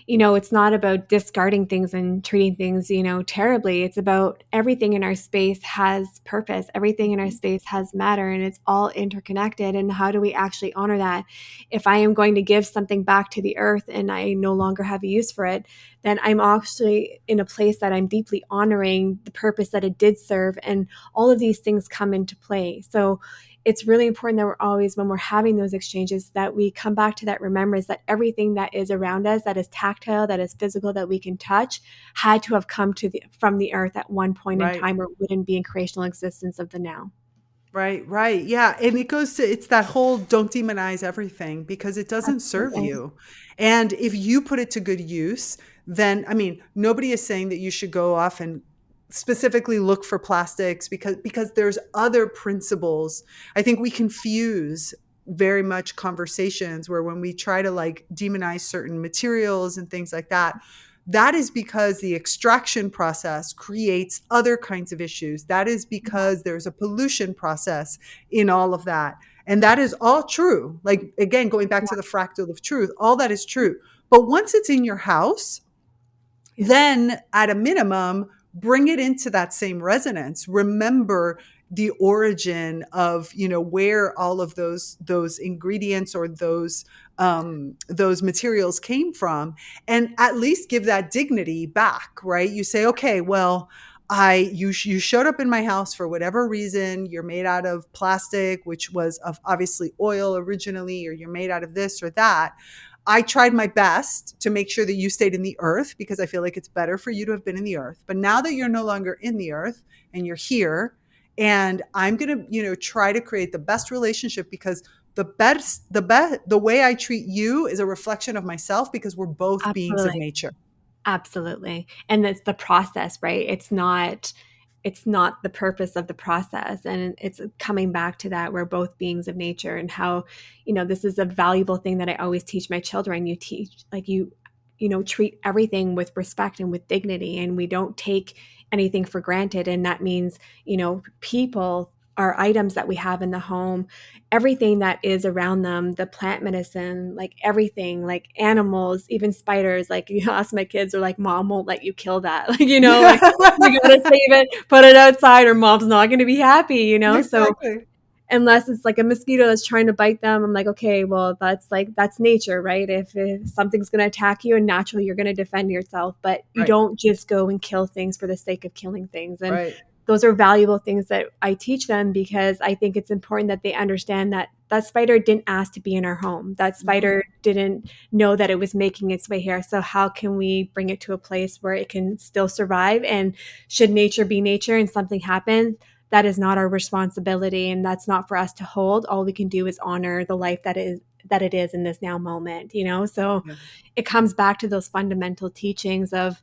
it's not about discarding things and treating things, terribly. It's about everything in our space has purpose. Everything in our space has matter, and it's all interconnected. And how do we actually honor that? If I am going to give something back to the earth and I no longer have a use for it, then I'm actually in a place that I'm deeply honoring the purpose that it did serve. And all of these things come into play. So, it's really important that we're always, when we're having those exchanges, that we come back to that remembrance that everything that is around us, that is tactile, that is physical, that we can touch, had to have come from the earth at one point in Right. time, or wouldn't be in creational existence of the now. Right, right. Yeah. And it's that whole don't demonize everything, because it doesn't serve Absolutely. you. And if you put it to good use, then, I mean, nobody is saying that you should go off and specifically look for plastics, because there's other principles. I think we confuse very much conversations where, when we try to like demonize certain materials and things like that, that is because the extraction process creates other kinds of issues. That is because there's a pollution process in all of that. And that is all true. Like, again, going back Yeah. to the fractal of truth, all that is true. But once it's in your house, Yeah. then at a minimum, bring it into that same resonance. Remember the origin of, where all of those ingredients, or those materials came from, and at least give that dignity back. Right? You say, okay, well, you showed up in my house for whatever reason. You're made out of plastic, which was of obviously oil originally, or you're made out of this or that. I tried my best to make sure that you stayed in the earth, because I feel like it's better for you to have been in the earth. But now that you're no longer in the earth and you're here, and I'm going to, try to create the best relationship, because the way I treat you is a reflection of myself, because we're both beings of Absolutely. nature. Absolutely. And it's the process, right? It's not the purpose of the process. And it's coming back to that, we're both beings of nature, and how, this is a valuable thing that I always teach my children. You teach, like, treat everything with respect and with dignity, and we don't take anything for granted. And that means, people are items that we have in the home, everything that is around them, the plant medicine, like everything, like animals, even spiders. Like, ask my kids, are like, mom won't let you kill that. Like, like, you gotta save it, put it outside, or mom's not gonna be happy. So Exactly. unless it's like a mosquito that's trying to bite them, I'm like, okay, well, that's nature, right? If something's going to attack you, and naturally you're going to defend yourself, but you Right. don't just go and kill things for the sake of killing things. And Right. those are valuable things that I teach them, because I think it's important that they understand that that spider didn't ask to be in our home. That Mhm. spider didn't know that it was making its way here. So how can we bring it to a place where it can still survive? And should nature be nature and something happens, that is not our responsibility, and that's not for us to hold. All we can do is honor the life that it is in this now moment. So Yeah. it comes back to those fundamental teachings of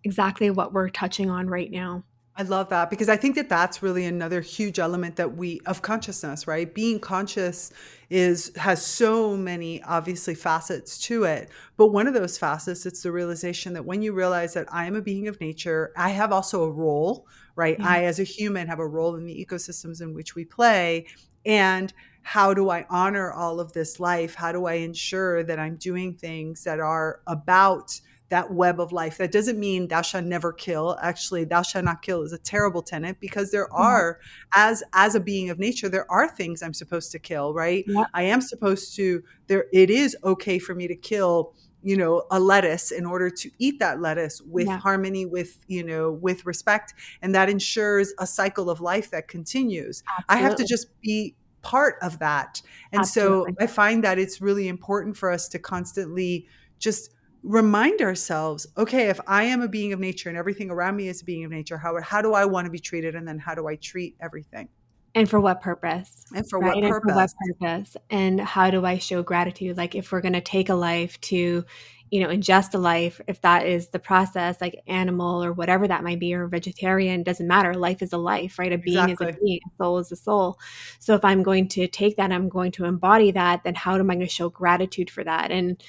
exactly what we're touching on right now. I love that because I think that that's really another huge element that we of consciousness, right? Being conscious is has so many obviously facets to it. But one of those facets, it's the realization that when you realize that I am a being of nature, I have also a role, right? Yeah. I as a human have a role in the ecosystems in which we play. And how do I honor all of this life? How do I ensure that I'm doing things that are about that web of life? That doesn't mean thou shalt never kill. Actually, thou shalt not kill is a terrible tenet because there Yeah. are, as a being of nature, there are things I'm supposed to kill, right? Yeah. I am supposed to, there, it is okay for me to kill, a lettuce in order to eat that lettuce with Yeah. harmony, with respect. And that ensures a cycle of life that continues. I have to Absolutely. just be part of that. And so Absolutely. I find that it's really important for us to constantly just remind ourselves, okay, if I am a being of nature and everything around me is a being of nature, how do I want to be treated? And then how do I treat everything? And for what purpose? And for Right? what And for what purpose? purpose? And how do I show gratitude? Like if we're going to take a life to, ingest a life, if that is the process, like animal or whatever that might be, or vegetarian, doesn't matter. Life is a life, right? A being is a Exactly. being, a soul is a soul. So if I'm going to take that, I'm going to embody that, then how am I going to show gratitude for that? And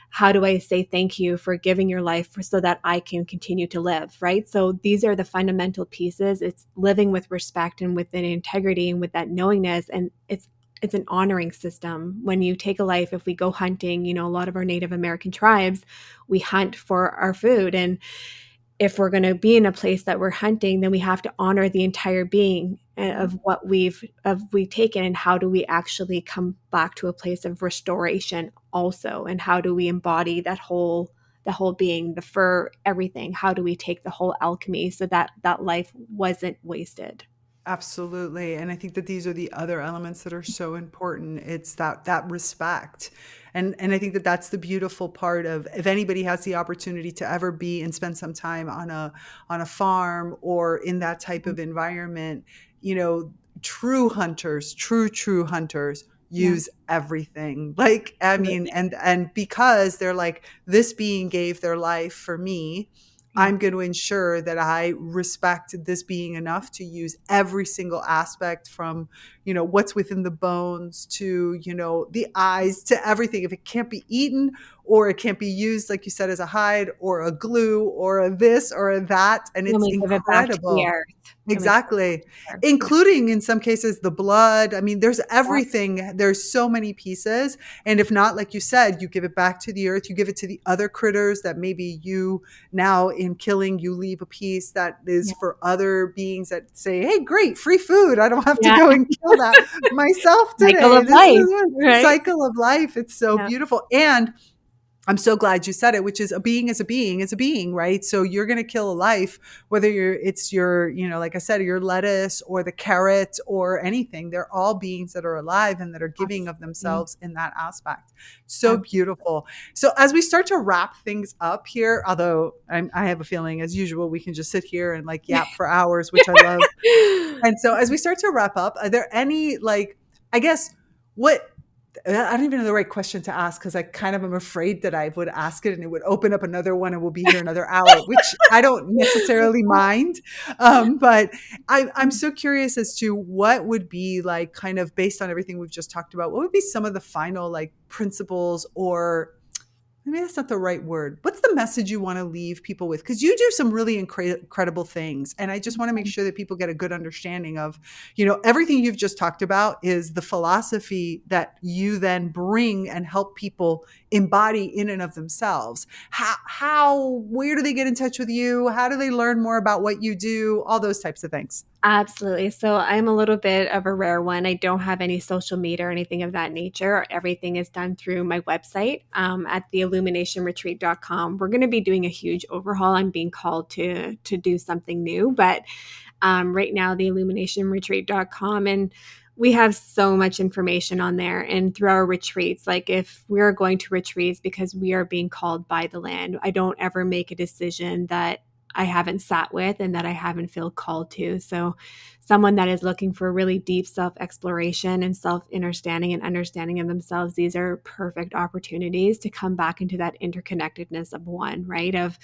how do I say thank you for giving your life so that I can continue to live, right? So these are the fundamental pieces. It's living with respect and with an integrity and with that knowingness. And it's an honoring system. When you take a life, if we go hunting, a lot of our Native American tribes, we hunt for our food. And if we're going to be in a place that we're hunting, then we have to honor the entire being of Mhm. what we've taken, and how do we actually come back to a place of restoration also, and how do we embody the whole being, the fur, everything. How do we take the whole alchemy so that that life wasn't wasted? Absolutely. And I think that these are the other elements that are so important. It's that respect. And I think that that's the beautiful part of, if anybody has the opportunity to ever be and spend some time on a farm or in that type of environment, you know, true hunters Yeah. use everything. Like, I mean, Absolutely. and because they're like, this being gave their life for me, Yeah. I'm going to ensure that I respect this being enough to use every single aspect from, what's within the bones to, the eyes to everything. If it can't be eaten or it can't be used, like you said, as a hide or a glue or a this or a that. And Then it's we give it back to the incredible. earth. And we give it back Exactly. to the earth. Yeah. Including in some cases the blood. I mean, there's Yeah. everything. There's so many pieces. And if not, like you said, you give it back to the earth, you give it to the other critters that maybe you now in killing, you leave a piece that is Yeah. for other beings that say, hey, great, free food. I don't have to Yeah. go and kill that myself Cycle today. of This is life, a right? cycle of life. It's so Yeah. beautiful. And I'm so glad you said it, which is a being is a being is a being, right? So you're going to kill a life, whether it's your, like I said, your lettuce or the carrot or anything. They're all beings that are alive and that are giving of Absolutely. themselves in that aspect. So Absolutely. beautiful. So as we start to wrap things up here, although I have a feeling as usual, we can just sit here and like yap for hours, which I love. And so as we start to wrap up, are there any like, I guess, what I don't even know the right question to ask because I kind of am afraid that I would ask it and it would open up another one and we'll be here another hour, which I don't necessarily mind. But I'm so curious as to what would be like, kind of based on everything we've just talked about, what would be some of the final like principles, or maybe that's not the right word. What's the message you want to leave people with? Because you do some really incredible things. And I just want to make sure that people get a good understanding of, everything you've just talked about is the philosophy that you then bring and help people embody in and of themselves. Where do they get in touch with you? How do they learn more about what you do? All those types of things. Absolutely. So I'm a little bit of a rare one. I don't have any social media or anything of that nature. Everything is done through my website at theilluminationretreat.com. We're going to be doing a huge overhaul. I'm being called to do something new, but right now, theilluminationretreat.com. And we have so much information on there. And through our retreats, like if we're going to retreats because we are being called by the land, I don't ever make a decision that I haven't sat with and that I haven't feel called to. So someone that is looking for really deep self-exploration and self-understanding and understanding of themselves, these are perfect opportunities to come back into that interconnectedness of one, right? Of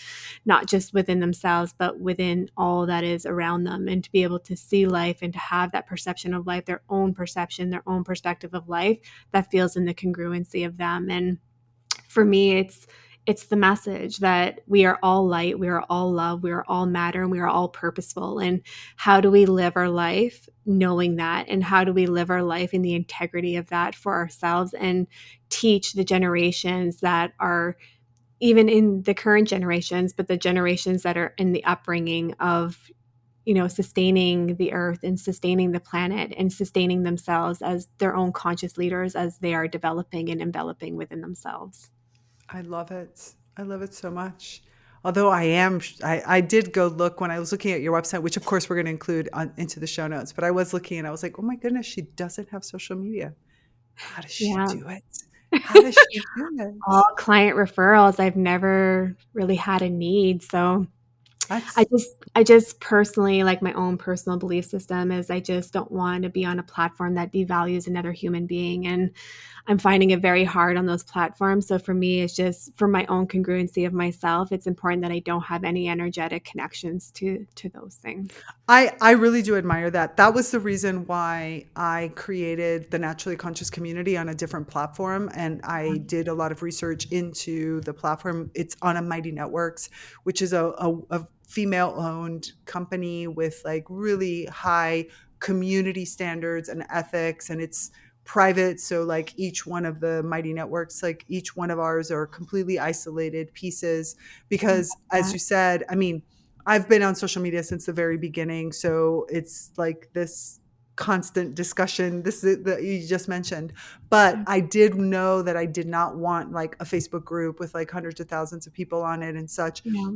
not just within themselves, but within all that is around them, and to be able to see life and to have that perception of life, their own perception, their own perspective of life that feels in the congruency of them. And for me, it's the message that we are all light, we are all love, we are all matter, and we are all purposeful. And how do we live our life knowing that? And how do we live our life in the integrity of that for ourselves, and teach the generations that are even in the current generations, but the generations that are in the upbringing of, sustaining the earth and sustaining the planet and sustaining themselves as their own conscious leaders as they are developing and enveloping within themselves. I love it. I love it so much. Although I did go look when I was looking at your website, which of course we're going to include into the show notes, but I was looking and I was like, oh my goodness, she doesn't have social media. How does she Yeah. do it? How does she do All it? client referrals. I've never really had a need. So I That's just I just personally, like, my own personal belief system is I just don't want to be on a platform that devalues another human being, and I'm finding it very hard on those platforms. So for me, it's just for my own congruency of myself, it's important that I don't have any energetic connections to those things. I really do admire that. That was the reason why I created the Naturally Conscious community on a different platform. And I did a lot of research into the platform. It's on Embodied Networks, which is a female owned company with like really high community standards and ethics. And it's private. So like each one of the Mighty Networks, like each one of ours are completely isolated pieces I because love as that. you said, I mean, I've been on social media since the very beginning, so it's like this constant discussion this is that you just mentioned. But Yeah. I did know that I did not want like a Facebook group with like hundreds of thousands of people on it and such. Yeah.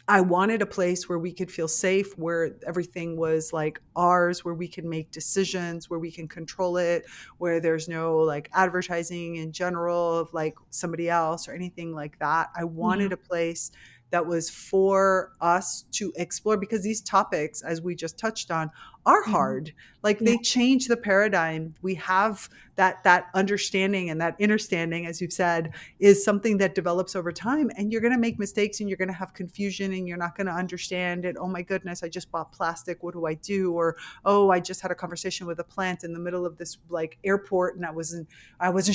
I wanted a place where we could feel safe, where everything was like ours, where we can make decisions, where we can control it, where there's no like advertising in general of like somebody else or anything like that. I Yeah. wanted a place that was for us to explore because these topics, as we just touched on, are Yeah. hard. Like Yeah. they change the paradigm. We have that understanding and that understanding, as you've said, is something that develops over time, and you're going to make mistakes and you're going to have confusion and you're not going to understand it. Oh my goodness, I just bought plastic, what do I do? Or oh, I just had a conversation with a plant in the middle of this like airport and I wasn't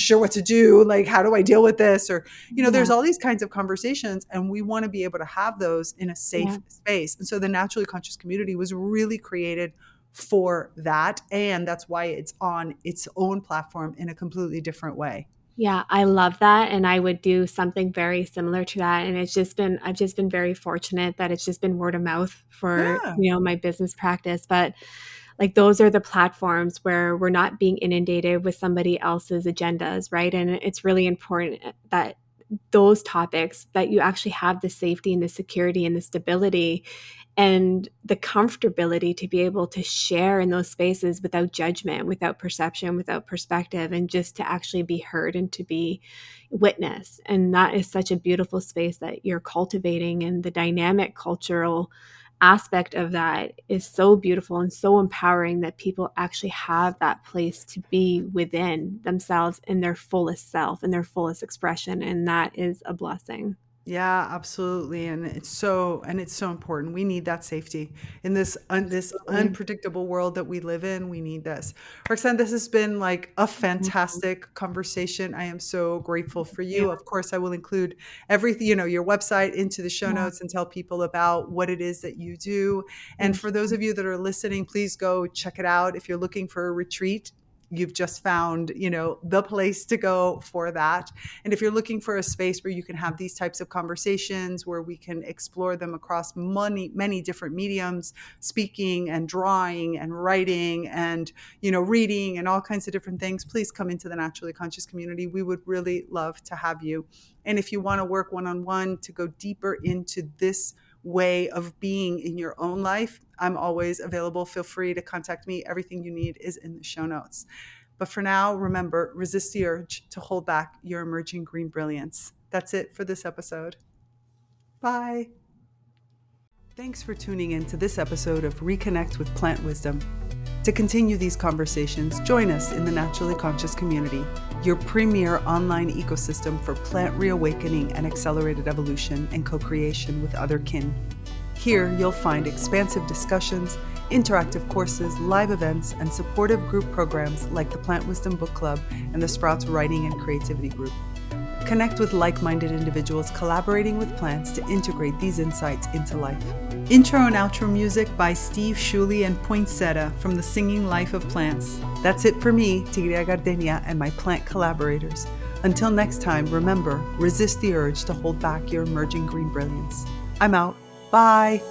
sure what to do, like how do I deal with this? Or Yeah. there's all these kinds of conversations, and we want to be able to have those in a Yeah. safe space. And so the Naturally Conscious community was really created for that, and that's why it's on its own platform in a completely different way. Yeah, I love that, and I would do something very similar to that, and I've just been very fortunate that it's just been word of mouth for, Yeah. my business practice. But, like, those are the platforms where we're not being inundated with somebody else's agendas, right? And it's really important that those topics, that you actually have the safety and the security and the stability and the comfortability to be able to share in those spaces without judgment, without perception, without perspective, and just to actually be heard and to be witnessed. And that is such a beautiful space that you're cultivating. And the dynamic cultural aspect of that is so beautiful and so empowering that people actually have that place to be within themselves in their fullest self and their fullest expression. And that is a blessing. Yeah, absolutely, and it's so important. We need that safety in this Absolutely. unpredictable world that we live in. We need this. Roxanne, this has been like a Mhm. fantastic conversation. I am so grateful for Yeah. you. Of course, I will include everything, your website into the show Yeah. notes and tell people about what it is that you do. And Thank for you. those of you that are listening, please go check it out. If you're looking for a retreat, you've just found, the place to go for that. And if you're looking for a space where you can have these types of conversations, where we can explore them across many different mediums, speaking and drawing and writing and, reading and all kinds of different things, please come into the Naturally Conscious community. We would really love to have you. And if you want to work one-on-one to go deeper into this way of being in your own life, I'm always available. Feel free to contact me. Everything you need is in the show notes. But for now, remember, resist the urge to hold back your emerging green brilliance. That's it for this episode. Bye. Thanks for tuning in to this episode of Reconnect with Plant Wisdom. To continue these conversations, join us in the Naturally Conscious community, your premier online ecosystem for plant reawakening and accelerated evolution and co-creation with other kin. Here, you'll find expansive discussions, interactive courses, live events, and supportive group programs like the Plant Wisdom Book Club and the Sprouts Writing and Creativity Group. Connect with like-minded individuals collaborating with plants to integrate these insights into life. Intro and outro music by Steve Shuley and Poinsettia from The Singing Life of Plants. That's it for me, Tigrilla Gardenia, and my plant collaborators. Until next time, remember, resist the urge to hold back your emerging green brilliance. I'm out. Bye.